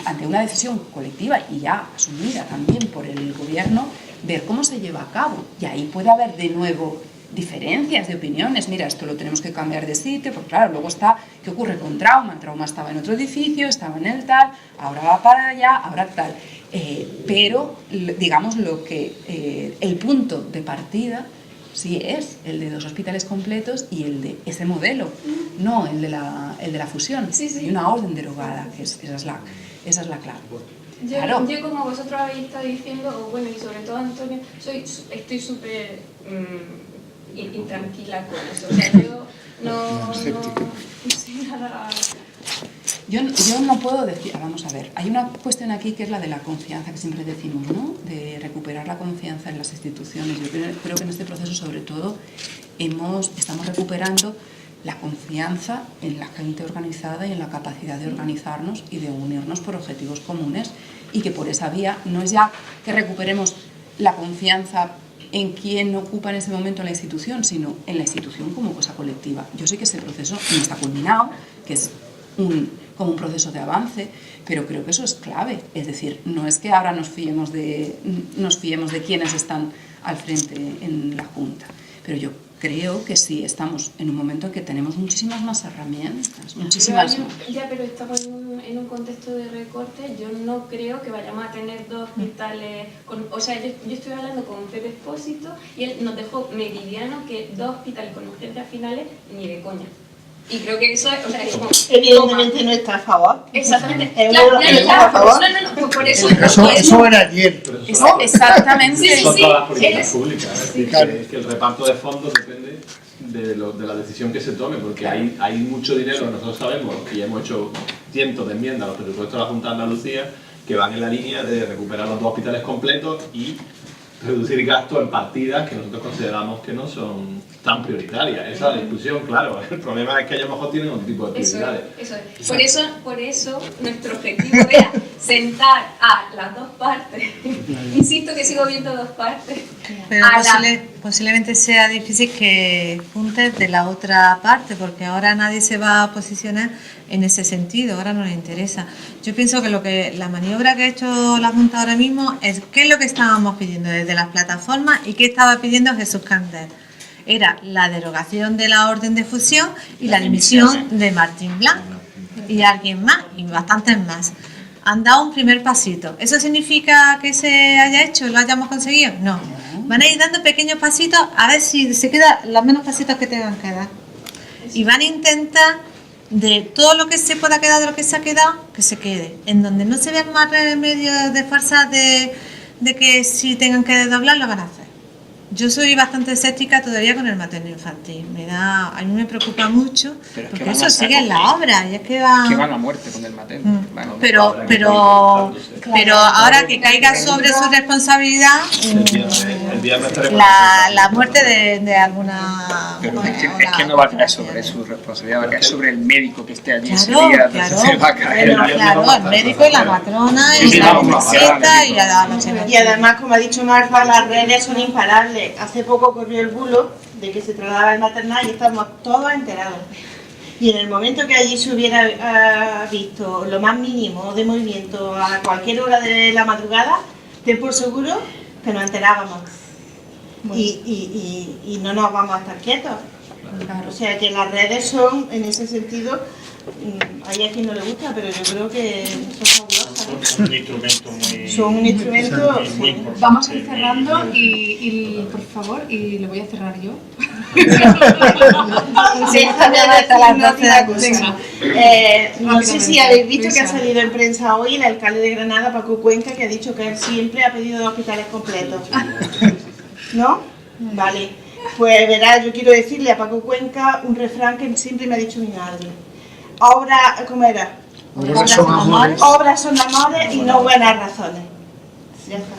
ante una decisión colectiva y ya asumida también por el gobierno, ver cómo se lleva a cabo, y ahí puede haber de nuevo diferencias de opiniones. Mira, esto lo tenemos que cambiar de sitio, porque claro, luego está, ¿qué ocurre con Trauma? Trauma estaba en otro edificio, estaba en el tal, ahora va para allá, ahora tal. Pero, digamos, el punto de partida sí es el de 2 hospitales completos y el de ese modelo, no el de la fusión. Hay una orden derogada, que esa es la clave. Yo como vosotros habéis estado diciendo, bueno, y sobre todo Antonio, estoy súper intranquila con eso. O sea, yo no sé nada. Yo no puedo decir, vamos a ver, hay una cuestión aquí que es la de la confianza, que siempre decimos, ¿no? De recuperar la confianza en las instituciones. Yo creo que en este proceso, sobre todo, estamos recuperando la confianza en la gente organizada y en la capacidad de organizarnos y de unirnos por objetivos comunes, y que por esa vía no es ya que recuperemos la confianza en quien ocupa en ese momento la institución, sino en la institución como cosa colectiva. Yo sé que ese proceso no está culminado, que es como un proceso de avance, pero creo que eso es clave. Es decir, no es que ahora nos fiemos de quienes están al frente en la Junta, pero yo creo que sí estamos en un momento en que tenemos muchísimas más herramientas, muchísimas más. Pero estamos en un contexto de recorte. Yo no creo que vayamos a tener 2 hospitales, o sea, yo estoy hablando con Pepe Espósito y él nos dejó meridiano que 2 hospitales con urgencias finales ni de coña. Y creo que eso es, o sea, es como... Evidentemente no está a favor. Exactamente. Claro, a favor. No, por eso... Eso era ayer. Exactamente. Son todas las políticas públicas. Es que el reparto de fondos depende de la decisión que se tome, porque hay mucho dinero, nosotros sabemos, y hemos hecho cientos de enmiendas a los presupuestos de la Junta de Andalucía, que van en la línea de recuperar los 2 hospitales completos y reducir gastos en partidas que nosotros consideramos que no son tan prioritarias. Esa es la discusión, claro. El problema es que ellos a lo mejor tienen otro tipo de prioridades. Eso es. Por eso nuestro objetivo era sentar a las 2 partes. Insisto que sigo viendo 2 partes. Pero posiblemente sea difícil que juntes de la otra parte, porque ahora nadie se va a posicionar en ese sentido, ahora no les interesa. Yo pienso que la maniobra que ha hecho la Junta ahora mismo es qué es lo que estábamos pidiendo desde las plataformas y qué estaba pidiendo Jesús Candel. Era la derogación de la orden de fusión y la dimisión de Martín Blanco y alguien más, y bastantes más. Han dado un primer pasito. ¿Eso significa que se haya hecho, lo hayamos conseguido? No. Van a ir dando pequeños pasitos a ver si se quedan los menos pasitos que tengan que dar. Y van a intentar de todo lo que se pueda quedar de lo que se ha quedado, que se quede. En donde no se vean más remedios de fuerza de que si tengan que desdoblar, lo van a hacer. Yo soy bastante escéptica todavía con el materno infantil. A mí me preocupa mucho, porque eso sigue en la obra. Y es que van a muerte con el materno. Pero ahora que caiga sobre su responsabilidad la muerte de alguna... Pero es que no va a caer sobre su responsabilidad, va a caer sobre el médico que esté allí. Claro, el médico y la matrona y la visita y además, como ha dicho Marta, las redes son imparables. Hace poco corrió el bulo de que se trasladaba el maternal y estamos todos enterados. Y en el momento que allí se hubiera visto lo más mínimo de movimiento a cualquier hora de la madrugada, ten por seguro que nos enterábamos. Bueno. Y no nos vamos a estar quietos. Claro. O sea que las redes son, en ese sentido, hay a quien no le gusta, pero yo creo que son fabulosas. son un instrumento muy... Son un instrumento... muy importante. Vamos a ir cerrando y, por favor, y le voy a cerrar yo. No sé si habéis visto que ha salido en prensa hoy el alcalde de Granada, Paco Cuenca, que ha dicho que él siempre ha pedido 2 hospitales completos. ¿No? Vale. Pues verá, yo quiero decirle a Paco Cuenca un refrán que siempre me ha dicho mi madre. Obra, ¿cómo era? Obras son amores. Obras son amores y no buenas razones. Ya está.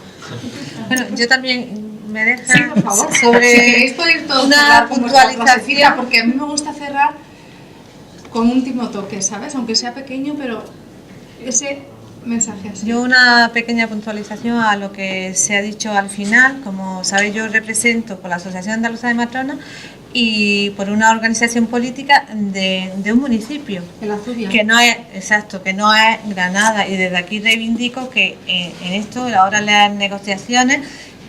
Bueno, yo también me deja Sí, por favor. sobre Si queréis podéis todos una cerrar con vuestra frasecita, puntualización. porque a mí me gusta cerrar con un último toque, ¿sabes? Aunque sea pequeño, pero ese mensaje así. Yo una pequeña puntualización a lo que se ha dicho al final. Como sabéis, yo represento por la Asociación Andaluza de Matronas y por una organización política de un municipio. El Azubia. Que no es, exacto, que no es Granada, y desde aquí reivindico que en esto, ahora las negociaciones,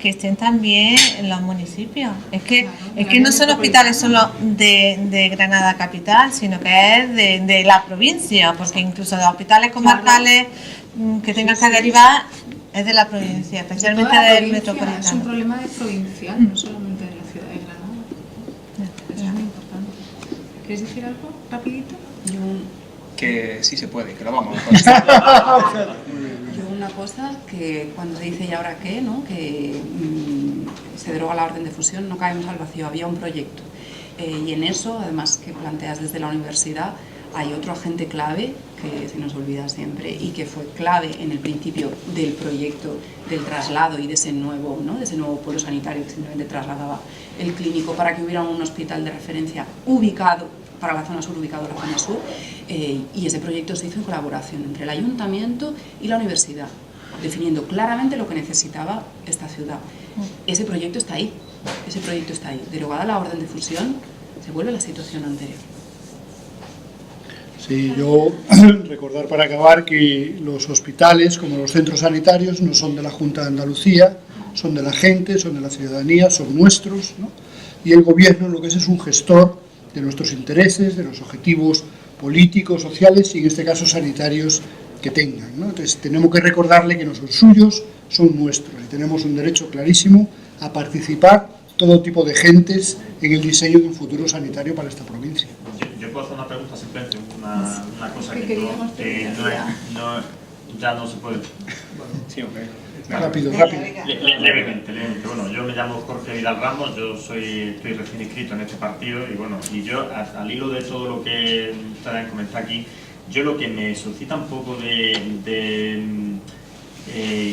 que estén también en los municipios. Es que no son hospitales solo de Granada capital, sino que es de la provincia, porque incluso los hospitales comarcales que tengan que derivar es de la provincia, especialmente del metropolitano. Es un problema de provincial, no solamente de la ciudad de Granada. Es muy importante. ¿Quieres decir algo rapidito? Que sí se puede, que lo vamos a Yo una cosa que cuando dice ¿y ahora qué?, ¿no? Que se deroga la orden de fusión, no caemos al vacío, había un proyecto. Y en eso, además que planteas desde la universidad, hay otro agente clave que se nos olvida siempre y que fue clave en el principio del proyecto del traslado y de ese nuevo, ¿no? De ese nuevo polo sanitario que simplemente trasladaba el clínico para que hubiera un hospital de referencia ubicado para la zona sur, ubicado en la zona sur, y ese proyecto se hizo en colaboración entre el ayuntamiento y la universidad, definiendo claramente lo que necesitaba esta ciudad. Ese proyecto está ahí, derogada la orden de fusión, se vuelve a la situación anterior. Sí, yo recordar para acabar que los hospitales, como los centros sanitarios, no son de la Junta de Andalucía, son de la gente, son de la ciudadanía, son nuestros, ¿no? Y el gobierno lo que es un gestor de nuestros intereses, de los objetivos políticos, sociales y en este caso sanitarios que tengan, ¿no? Entonces tenemos que recordarle que no son suyos, son nuestros y tenemos un derecho clarísimo a participar todo tipo de gentes en el diseño de un futuro sanitario para esta provincia. Yo puedo hacer una pregunta simplemente, una cosa que ya no se puede. Sí, okay. Rápido. Levemente. Bueno, yo me llamo Jorge Vidal Ramos, yo estoy recién inscrito en este partido y bueno, y yo al hilo de todo lo que ustedes han comentado aquí, yo lo que me suscita un poco de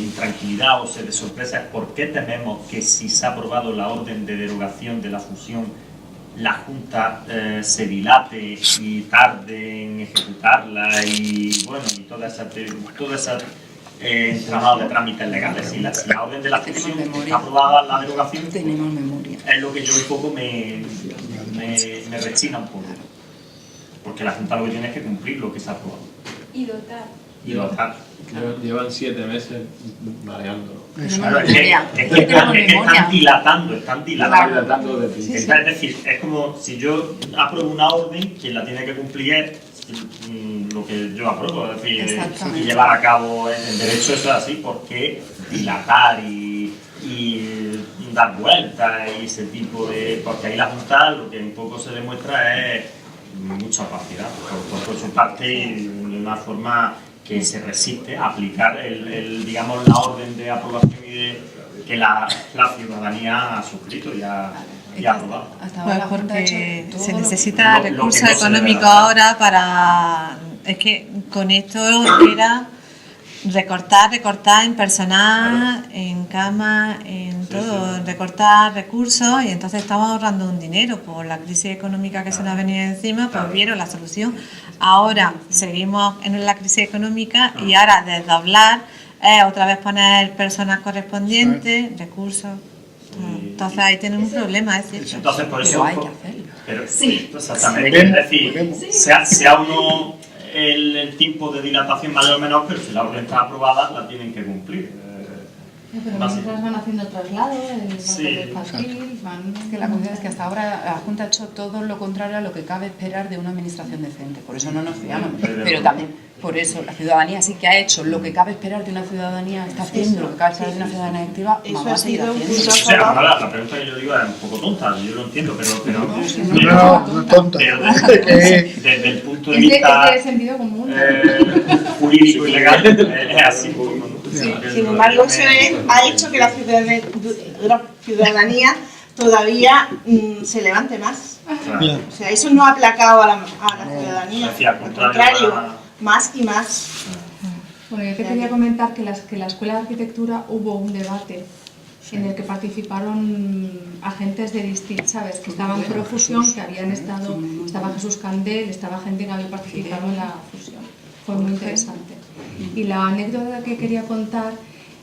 intranquilidad o de sorpresa es por qué tememos que si se ha aprobado la orden de derogación de la fusión, la Junta se dilate y tarde en ejecutarla y bueno, y toda esa entramado de trámites legales. Si la orden de la fusión está aprobada, la derogación, tenemos memoria. Es lo que yo un poco me rechina un poco. Porque la Junta lo que tiene es que cumplir lo que se ha aprobado. Y dotar. Llevan 7 meses mareándolo. Claro, es que están dilatando. Es decir, es como si yo apruebo una orden, quien la tiene que cumplir es lo que yo apruebo, es decir, y llevar a cabo el derecho. Eso es así, porque dilatar y dar vueltas y ese tipo de... Porque ahí la Junta lo que un poco se demuestra es mucha opacidad por su parte y de una forma que se resiste a aplicar digamos, la orden de aprobación que la ciudadanía ha suscrito y ha aprobado. Pues porque se necesita recursos económicos ahora para... Es que con esto era recortar en personal, en camas, en todo, recortar recursos, y entonces estamos ahorrando un dinero por la crisis económica que se nos ha venido encima, pues vieron la solución. Ahora seguimos en la crisis económica y ahora desdoblar es otra vez poner personas correspondientes, recursos. Entonces ahí tenemos un problema, es cierto. Entonces por eso... Pero hay que hacerlo. Pero, sí, exactamente. Es decir, sea uno el tiempo de dilatación mayor o menor, pero si la orden está aprobada, la tienen que cumplir. Pero mientras van haciendo traslados, Es que la cuestión es que hasta ahora la Junta ha hecho todo lo contrario a lo que cabe esperar de una administración decente. Por eso no nos fiamos. Pero también Por eso, la ciudadanía sí que ha hecho lo que cabe esperar de una ciudadanía, está haciendo lo que cabe esperar de una ciudadanía activa, vamos a seguir haciendo. O sea, ahora la pregunta que yo digo es un poco tonta, yo lo entiendo, pero No es tonta. Desde el punto de vista de sentido común. jurídico y legal es así. Sí. Sin embargo, eso ha hecho que la ciudadanía todavía se levante más. Claro. O sea, eso no ha aplacado a la ciudadanía, al contrario, más y más. Bueno, yo te quería comentar que la Escuela de Arquitectura hubo un debate en el que participaron agentes de distintos, ¿sabes? Que estaban en Profusión, que habían estado, estaba Jesús Candel, estaba gente que había participado en la fusión. Fue muy interesante. Y la anécdota que quería contar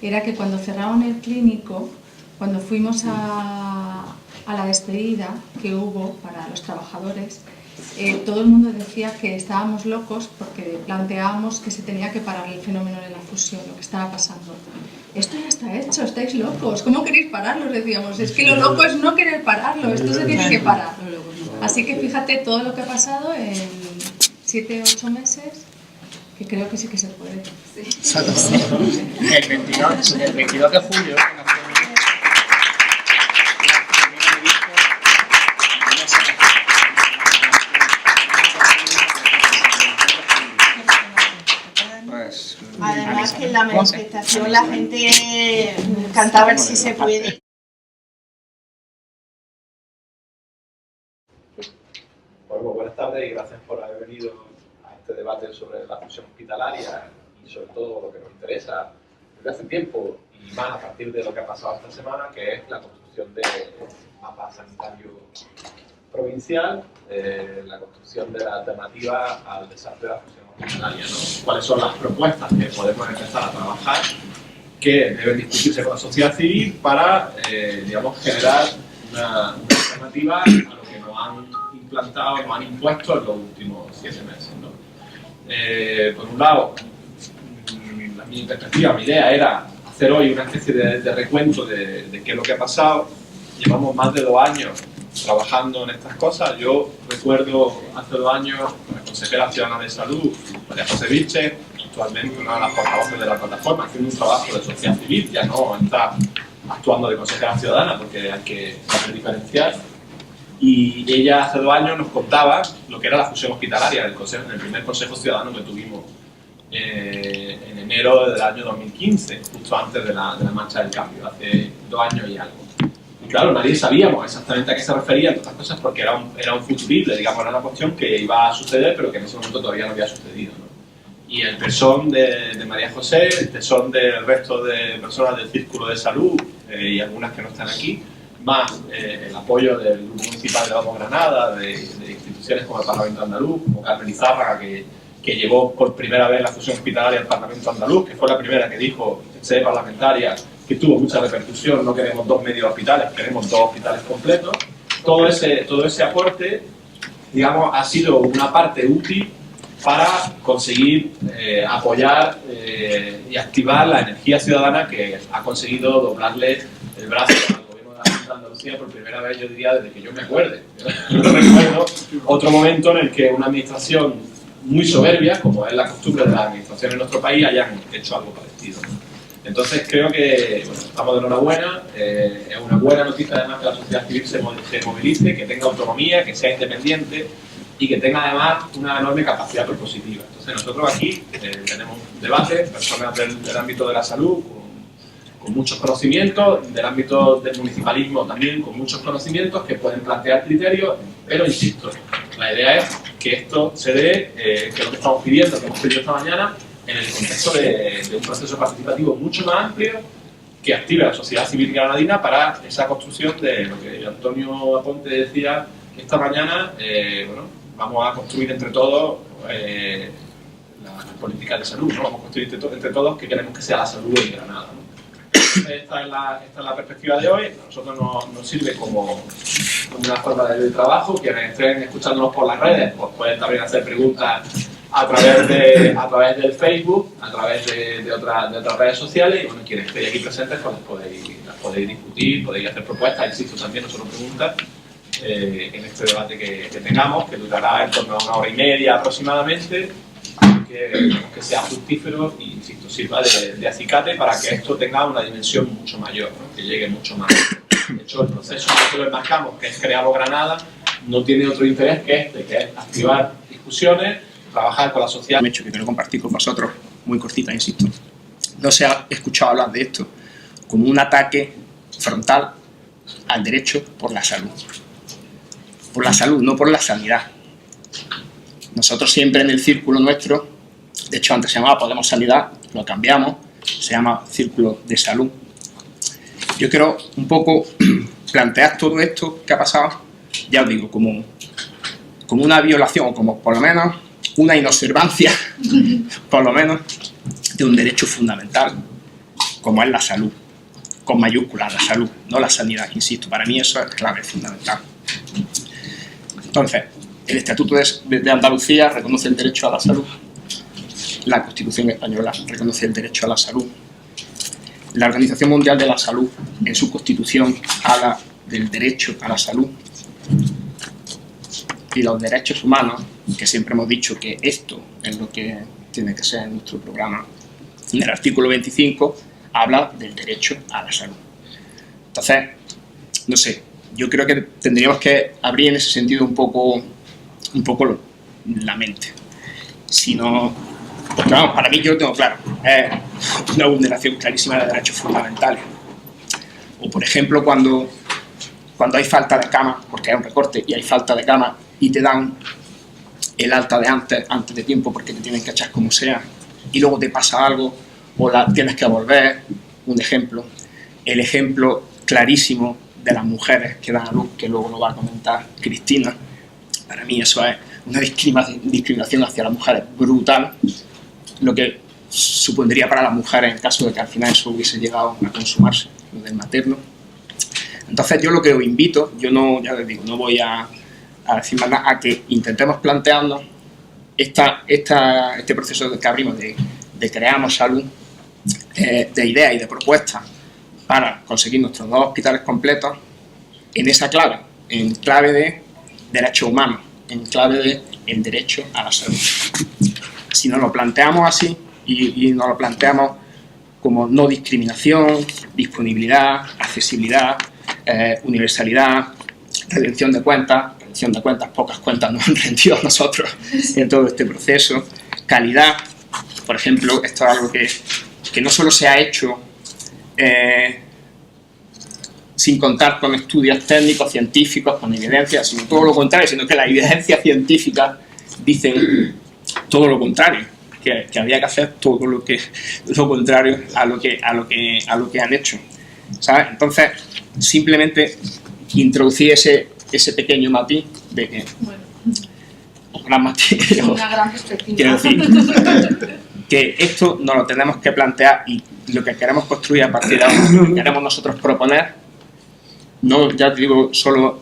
era que cuando cerraron el clínico, cuando fuimos a la despedida que hubo para los trabajadores, todo el mundo decía que estábamos locos porque planteábamos que se tenía que parar el fenómeno de la fusión, lo que estaba pasando. Esto ya está hecho, estáis locos, ¿cómo queréis pararlo? Decíamos, es que lo loco es no querer pararlo, esto se tiene que parar. Así que fíjate todo lo que ha pasado en 7 o 8 meses, que creo que sí que se puede. El 22 de julio Además que en la manifestación la gente cantaba el sí se puede. Bueno, buenas tardes y gracias por haber venido a este debate sobre la fusión hospitalaria y sobre todo lo que nos interesa desde hace tiempo y más a partir de lo que ha pasado esta semana, que es la construcción del mapa sanitario provincial, la construcción de la alternativa al desastre de la fusión hospitalaria, ¿no? ¿Cuáles son las propuestas que podemos empezar a trabajar que deben discutirse con la sociedad civil para, digamos, generar una alternativa a lo que nos han implantado, nos han impuesto en los últimos 7 meses, ¿no? Por un lado, mi perspectiva, mi idea era hacer hoy una especie de recuento de qué es lo que ha pasado. Llevamos más de 2 años trabajando en estas cosas. Yo recuerdo hace 2 años la consejera ciudadana de salud, María José Vilches, actualmente una de las portavoces de la plataforma, haciendo un trabajo de sociedad civil, ya no está actuando de consejera ciudadana porque hay que saber diferenciar. Y ella hace 2 años nos contaba lo que era la fusión hospitalaria en el primer consejo ciudadano que tuvimos en enero del año 2015, justo antes de la marcha del cambio, hace 2 años y algo. Y claro, nadie sabíamos exactamente a qué se refería en otras cosas porque era un futurible, digamos, era una cuestión que iba a suceder pero que en ese momento todavía no había sucedido, ¿no? Y el tesón de María José, el tesón del resto de personas del Círculo de Salud y algunas que no están aquí, más el apoyo del Grupo Municipal de Vamos Granada, de instituciones como el Parlamento Andaluz, como Carmen Izárraga, que llevó por primera vez la fusión hospitalaria al Parlamento Andaluz, que fue la primera que dijo en sede parlamentaria que tuvo mucha repercusión, no queremos 2 medios hospitales, queremos 2 hospitales completos. Todo ese aporte, digamos, ha sido una parte útil para conseguir apoyar y activar la energía ciudadana que ha conseguido doblarle el brazo al gobierno de Andalucía por primera vez, yo diría, desde que yo me acuerde. Yo no recuerdo otro momento en el que una administración muy soberbia, como es la costumbre de las administraciones en nuestro país, hayan hecho algo parecido, ¿no? Entonces creo que bueno, estamos de enhorabuena, es una buena noticia además que la sociedad civil se movilice, que tenga autonomía, que sea independiente y que tenga además una enorme capacidad propositiva. Entonces nosotros aquí tenemos debates, personas del ámbito de la salud con muchos conocimientos, del ámbito del municipalismo también con muchos conocimientos que pueden plantear criterios, pero insisto, la idea es que esto se dé, que es lo que estamos pidiendo, que hemos pedido esta mañana, en el contexto de un proceso participativo mucho más amplio que active a la sociedad civil granadina para esa construcción de lo que Antonio Aponte decía esta mañana. Bueno, vamos a construir entre todos las políticas de salud, ¿no? Vamos a construir entre todos que queremos que sea la salud en Granada, ¿no? Esta es la perspectiva de hoy. A nosotros nos sirve como una forma de trabajo. Quienes estén escuchándonos por las redes, pues pueden también hacer preguntas a través del Facebook, a través de otras redes sociales, y bueno, quienes estéis aquí presentes pues las podéis discutir, podéis hacer propuestas, insisto, también no solo preguntas, en este debate que tengamos, que durará en torno a 1 hora y media aproximadamente, que sea fructífero y, insisto, sirva de acicate para que esto tenga una dimensión mucho mayor, ¿no? Que llegue mucho más. De hecho, el proceso que lo enmarcamos, que es Crealo Granada, no tiene otro interés que este, que es activar discusiones, trabajar con la sociedad. Un hecho que quiero compartir con vosotros, muy cortita, insisto. No se ha escuchado hablar de esto como un ataque frontal al derecho por la salud. Por la salud, no por la sanidad. Nosotros siempre en el círculo nuestro, de hecho antes se llamaba Podemos Sanidad, lo cambiamos, se llama Círculo de Salud. Yo quiero un poco plantear todo esto que ha pasado, ya os digo, como una violación, o como por lo menos una inobservancia, por lo menos, de un derecho fundamental, como es la salud, con mayúsculas, la salud, no la sanidad, insisto, para mí eso es clave, fundamental. Entonces, el Estatuto de Andalucía reconoce el derecho a la salud, la Constitución española reconoce el derecho a la salud, la Organización Mundial de la Salud en su Constitución habla del derecho a la salud, y los derechos humanos, que siempre hemos dicho que esto es lo que tiene que ser en nuestro programa, en el artículo 25 habla del derecho a la salud. Entonces, no sé, yo creo que tendríamos que abrir en ese sentido un poco la mente. Si no, porque vamos, para mí yo lo tengo claro, es una vulneración clarísima de derechos fundamentales. O por ejemplo, cuando hay falta de cama, porque hay un recorte y hay falta de cama y te dan el alta de antes de tiempo porque te tienen que echar como sea, y luego te pasa algo o la tienes que volver, un ejemplo. El ejemplo clarísimo de las mujeres que dan a luz, que luego lo va a comentar Cristina, para mí eso es una discriminación hacia las mujeres brutal, lo que supondría para las mujeres en caso de que al final eso hubiese llegado a consumarse, lo del materno. Entonces yo lo que os invito, yo no, ya les digo, no voy a decir más nada, a que intentemos plantearnos este proceso que abrimos de creamos salud, de ideas y de propuestas para conseguir nuestros 2 hospitales completos en esa clave, en clave de derechos humanos, en clave de el derecho a la salud. Si nos lo planteamos así y nos lo planteamos como no discriminación, disponibilidad, accesibilidad, universalidad, rendición de cuentas, pocas cuentas nos han rendido a nosotros en todo este proceso, calidad, por ejemplo, esto es algo que no solo se ha hecho sin contar con estudios técnicos, científicos, con evidencia, sino todo lo contrario, sino que las evidencias científicas dicen todo lo contrario, que había que hacer todo lo contrario a lo que han hecho, ¿sabes? Entonces, simplemente introducir ese pequeño matiz de que gran matiz, una gran perspectiva. Quiero decir que esto nos lo tenemos que plantear y lo que queremos construir a partir de ahora, lo que queremos nosotros proponer, no, ya te digo, solo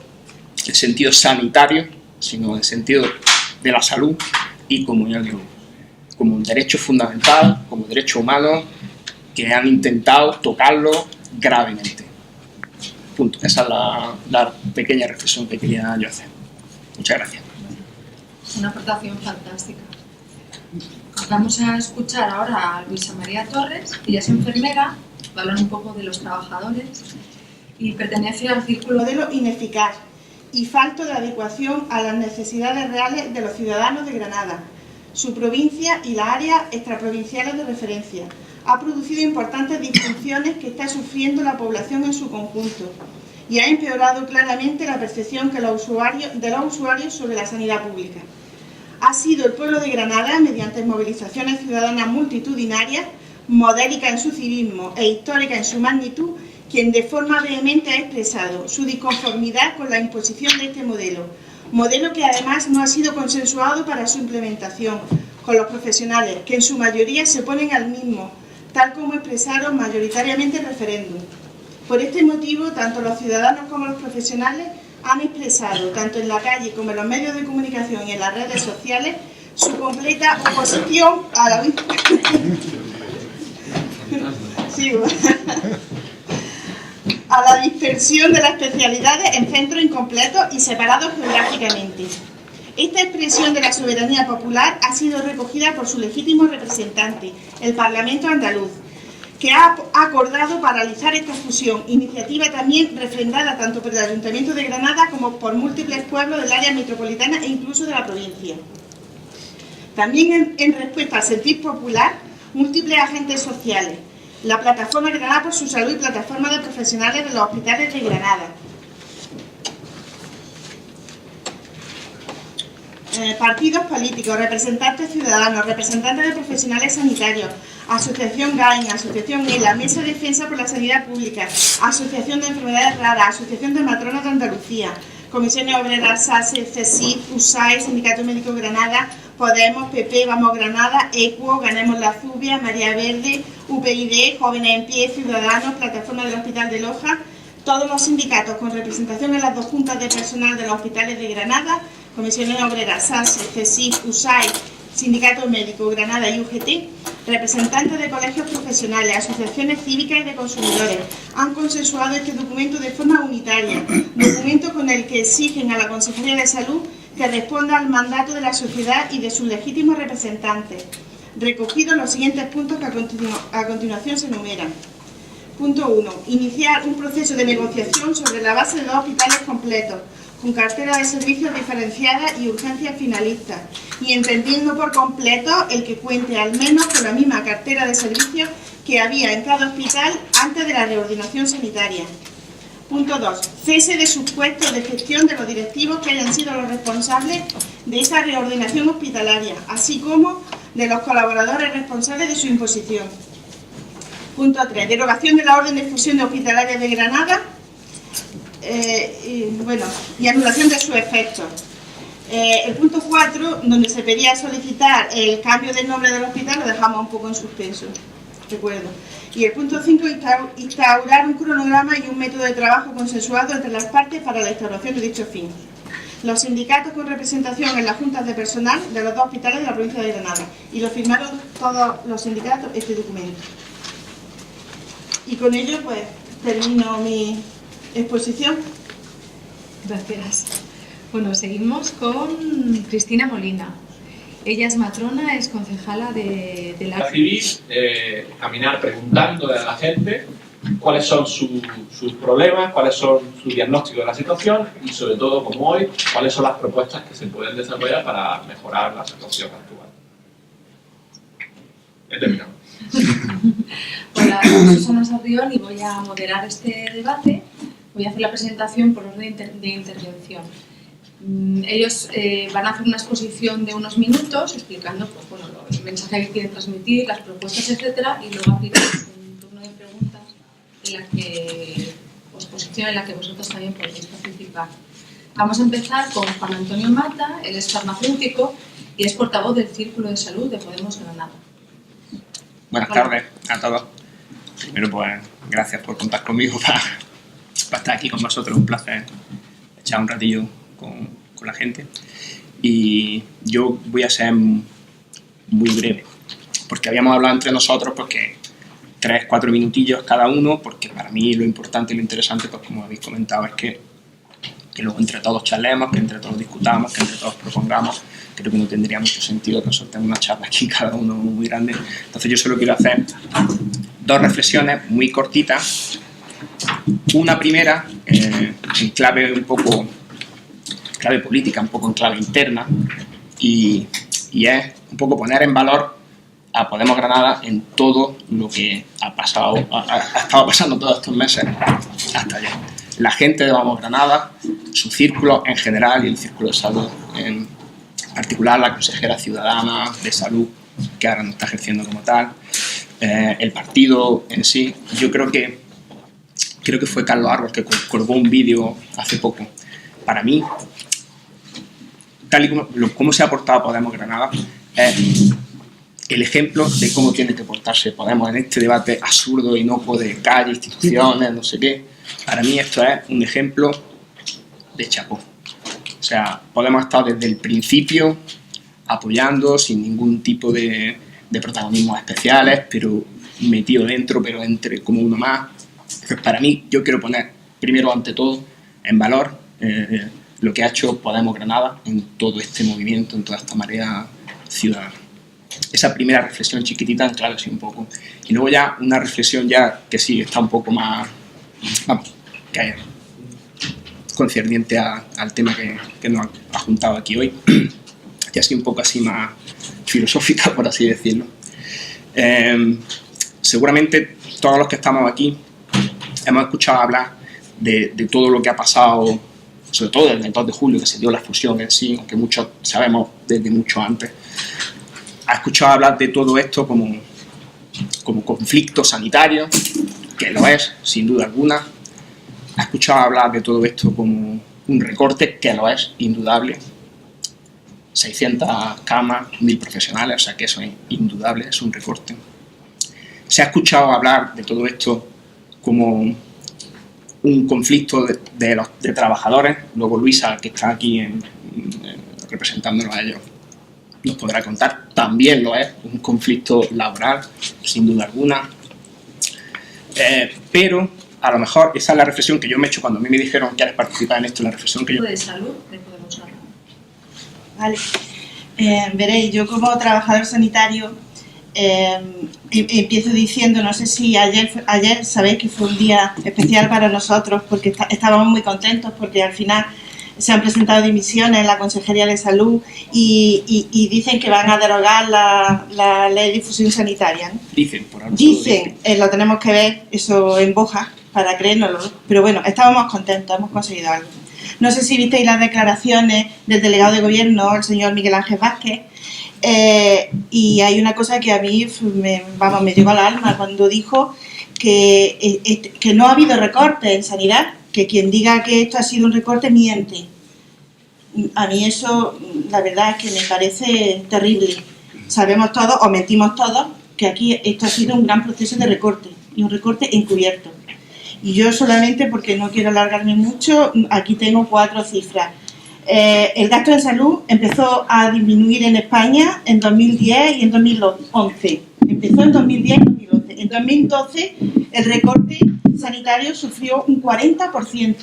en sentido sanitario, sino en sentido de la salud y, como ya digo, como un derecho fundamental, como derecho humano, que han intentado tocarlo gravemente. Punto. Esa es la pequeña reflexión que quería yo hacer. Muchas gracias. Una aportación fantástica. Vamos a escuchar ahora a Luisa María Torres, ella es enfermera, va a hablar un poco de los trabajadores y pertenece al círculo. Modelo ineficaz y falto de adecuación a las necesidades reales de los ciudadanos de Granada, su provincia y las áreas extraprovinciales de referencia. Ha producido importantes disfunciones que está sufriendo la población en su conjunto y ha empeorado claramente la percepción de los usuarios sobre la sanidad pública. Ha sido el pueblo de Granada, mediante movilizaciones ciudadanas multitudinarias, modélicas en su civismo e históricas en su magnitud, quien de forma vehemente ha expresado su disconformidad con la imposición de este modelo que además no ha sido consensuado para su implementación con los profesionales, que en su mayoría se oponen al mismo, tal como expresaron mayoritariamente el referéndum. Por este motivo, tanto los ciudadanos como los profesionales han expresado, tanto en la calle como en los medios de comunicación y en las redes sociales, su completa oposición a la dispersión de las especialidades en centros incompletos y separados geográficamente. Esta expresión de la soberanía popular ha sido recogida por su legítimo representante, el Parlamento andaluz, que ha acordado paralizar esta fusión, iniciativa también refrendada tanto por el Ayuntamiento de Granada como por múltiples pueblos del área metropolitana e incluso de la provincia. También en respuesta al sentir popular, múltiples agentes sociales, la Plataforma Granada por su Salud y Plataforma de Profesionales de los Hospitales de Granada, partidos políticos, representantes ciudadanos, representantes de profesionales sanitarios, Asociación GAIN, Asociación ELA, Mesa de Defensa por la Sanidad Pública, Asociación de Enfermedades Raras, Asociación de Matronas de Andalucía, Comisiones Obreras, SASE, CESIF, USAE, Sindicato Médico Granada, Podemos, PP, Vamos Granada, ECUO, Ganemos la Zubia, María Verde, UPyD, Jóvenes en Pie, Ciudadanos, Plataforma del Hospital de Loja, todos los sindicatos con representación en las dos juntas de personal de los hospitales de Granada, Comisiones Obreras, SASE, CESIF, USAE, Sindicato Médico Granada y UGT, representantes de colegios profesionales, asociaciones cívicas y de consumidores, han consensuado este documento de forma unitaria, documento con el que exigen a la Consejería de Salud que responda al mandato de la sociedad y de sus legítimos representantes, recogidos los siguientes puntos que a continuación se enumeran. Punto 1. Iniciar un proceso de negociación sobre la base de 2 hospitales completos, con cartera de servicios diferenciada y urgencias finalistas, y entendiendo por completo el que cuente al menos con la misma cartera de servicios que había en cada hospital antes de la reordenación sanitaria. Punto 2. Cese de sus puestos de gestión de los directivos que hayan sido los responsables de esa reordenación hospitalaria, así como de los colaboradores responsables de su imposición. Punto 3. Derogación de la orden de fusión de hospitalarias de Granada y anulación de sus efectos. El punto 4, donde se pedía solicitar el cambio del nombre del hospital, lo dejamos un poco en suspenso, recuerdo. Y el punto 5, instaurar un cronograma y un método de trabajo consensuado entre las partes para la instauración de dicho fin. Los sindicatos con representación en las juntas de personal de los 2 hospitales de la provincia de Granada. Y lo firmaron todos los sindicatos este documento. Y con ello, pues, termino mi exposición. Gracias. Bueno, seguimos con Cristina Molina. Ella es matrona, es concejala de la civil, caminar preguntándole a la gente cuáles son sus problemas, cuáles son su diagnóstico de la situación y, sobre todo, como hoy, cuáles son las propuestas que se pueden desarrollar para mejorar la situación actual. He terminado. Hola, soy Susana Sarrión y voy a moderar este debate. Voy a hacer la presentación por orden de intervención. Ellos van a hacer una exposición de unos minutos explicando pues, bueno, el mensaje que quieren transmitir, las propuestas, etcétera, y luego aplicamos un turno de preguntas en la que vosotros también podéis participar. Vamos a empezar con Juan Antonio Mata, él es farmacéutico y es portavoz del Círculo de Salud de Podemos Granada. Buenas tardes a todos. Primero, pues, gracias por contar conmigo para estar aquí con vosotros. Un placer echar un ratillo con la gente. Y yo voy a ser muy breve, porque habíamos hablado entre nosotros porque 3-4 minutillos cada uno, porque para mí lo importante y lo interesante, pues como habéis comentado, es que luego entre todos charlemos, que entre todos discutamos, que entre todos propongamos. Creo que no tendría mucho sentido que soltemos una charla aquí cada uno muy grande. Entonces yo solo quiero hacer 2 reflexiones muy cortitas. Una primera, en clave un poco, clave política, un poco en clave interna, y es un poco poner en valor a Podemos Granada en todo lo que ha estado pasando todos estos meses hasta allá. La gente de Vamos Granada, su círculo en general y el círculo de salud en particular, la consejera ciudadana de salud, que ahora no está ejerciendo como tal, el partido en sí. Yo creo que fue Carlos Arbos que colgó un vídeo hace poco. Para mí, tal y como se ha portado Podemos Granada, es el ejemplo de cómo tiene que portarse Podemos en este debate absurdo, inocuo de calle, instituciones, no sé qué. Para mí esto es un ejemplo de chapó. O sea, Podemos estar desde el principio apoyando sin ningún tipo de protagonismos especiales, pero metido dentro, pero entre como uno más. Entonces, para mí, yo quiero poner primero ante todo en valor lo que ha hecho Podemos Granada en todo este movimiento, en toda esta marea ciudadana. Esa primera reflexión chiquitita, claro, sí, un poco. Y luego ya una reflexión ya que sí está un poco más, vamos, que es concerniente al tema que nos ha juntado aquí hoy, y así un poco así más filosófica, por así decirlo. Seguramente todos los que estamos aquí hemos escuchado hablar de todo lo que ha pasado, sobre todo desde el 2 de julio, que se dio la fusión en sí, aunque muchos sabemos desde mucho antes. Ha escuchado hablar de todo esto como conflicto sanitario, que lo es, sin duda alguna. Ha escuchado hablar de todo esto como un recorte, que lo es, indudable. 600 camas, 1000 profesionales, o sea que eso es indudable, es un recorte. Se ha escuchado hablar de todo esto como un conflicto de trabajadores. Luego Luisa, que está aquí representándonos a ellos, nos podrá contar. También lo es, un conflicto laboral, sin duda alguna. Pero a lo mejor esa es la reflexión que yo me he hecho cuando a mí me dijeron ¿quieres participar en esto? La reflexión que yo... de salud que podemos hablar. Vale. Veréis, yo como trabajador sanitario empiezo diciendo, no sé si ayer sabéis que fue un día especial para nosotros porque estábamos muy contentos porque al final se han presentado dimisiones en la Consejería de Salud y dicen que van a derogar la ley de difusión sanitaria, ¿no? Dicen, lo tenemos que ver eso en Boja para creérnoslo, pero bueno, estábamos contentos, hemos conseguido algo. No sé si visteis las declaraciones del delegado de gobierno, el señor Miguel Ángel Vázquez, y hay una cosa que a mí me llegó al alma cuando dijo que no ha habido recortes en sanidad, que quien diga que esto ha sido un recorte miente. A mí eso, la verdad es que me parece terrible. Sabemos todos, o mentimos todos, que aquí esto ha sido un gran proceso de recorte, y un recorte encubierto. Y yo solamente, porque no quiero alargarme mucho, aquí tengo 4 cifras. El gasto en salud empezó a disminuir en España en 2010 y en 2011. Empezó en 2010 y 2011. En 2012 el recorte sanitario sufrió un 40%.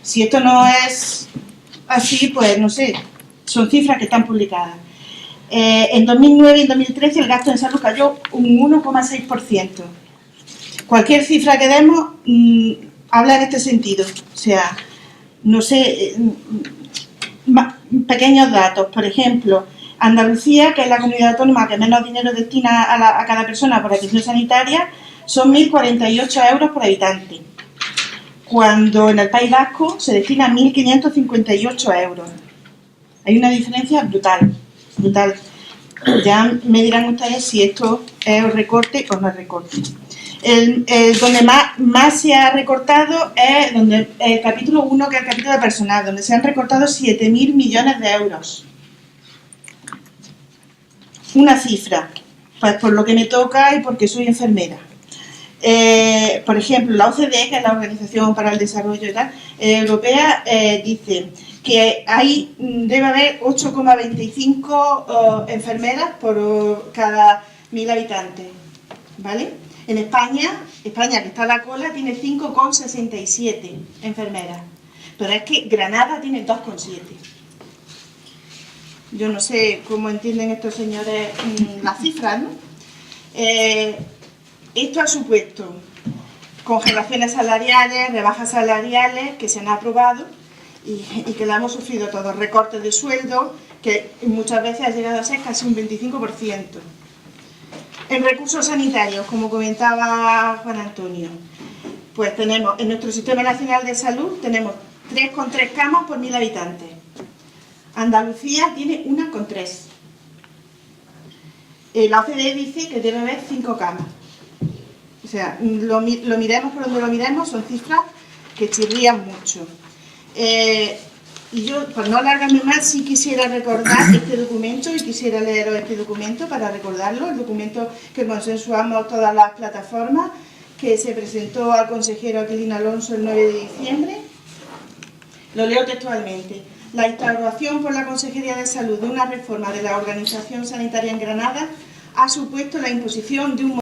Si esto no es así, pues no sé, son cifras que están publicadas. En 2009 y en 2013 el gasto en salud cayó un 1,6%. Cualquier cifra que demos habla en este sentido. O sea, no sé, pequeños datos. Por ejemplo, Andalucía, que es la comunidad autónoma que menos dinero destina a cada persona por atención sanitaria, son 1.048 euros por habitante, cuando en el País Vasco se destina 1.558 euros. Hay una diferencia brutal, brutal. Ya me dirán ustedes si esto es un recorte o no es recorte. Donde más se ha recortado es el capítulo 1, que es el capítulo de personal, donde se han recortado 7.000 millones de euros. Una cifra, pues por lo que me toca y porque soy enfermera. Por ejemplo, la OCDE, que es la Organización para el Desarrollo Europea, dice que debe haber 8,25 enfermeras por cada 1.000 habitantes, ¿vale? En España, que está a la cola, tiene 5,67 enfermeras, pero es que Granada tiene 2,7. Yo no sé cómo entienden estos señores las cifras, ¿no? Esto ha supuesto congelaciones salariales, rebajas salariales que se han aprobado y que la hemos sufrido todos, recortes de sueldo que muchas veces ha llegado a ser casi un 25%. En recursos sanitarios, como comentaba Juan Antonio, pues tenemos en nuestro Sistema Nacional de Salud tenemos 3,3 camas por 1.000 habitantes. Andalucía tiene 1,3. La OCDE dice que debe haber 5 camas. O sea, lo miremos por donde lo miremos, son cifras que chirrían mucho. Y yo, por no alargarme más, sí quisiera recordar este documento y quisiera leeros este documento para recordarlo, el documento que consensuamos todas las plataformas, que se presentó al consejero Aquilino Alonso el 9 de diciembre. Lo leo textualmente. La instauración por la Consejería de Salud de una reforma de la organización sanitaria en Granada ha supuesto la imposición de un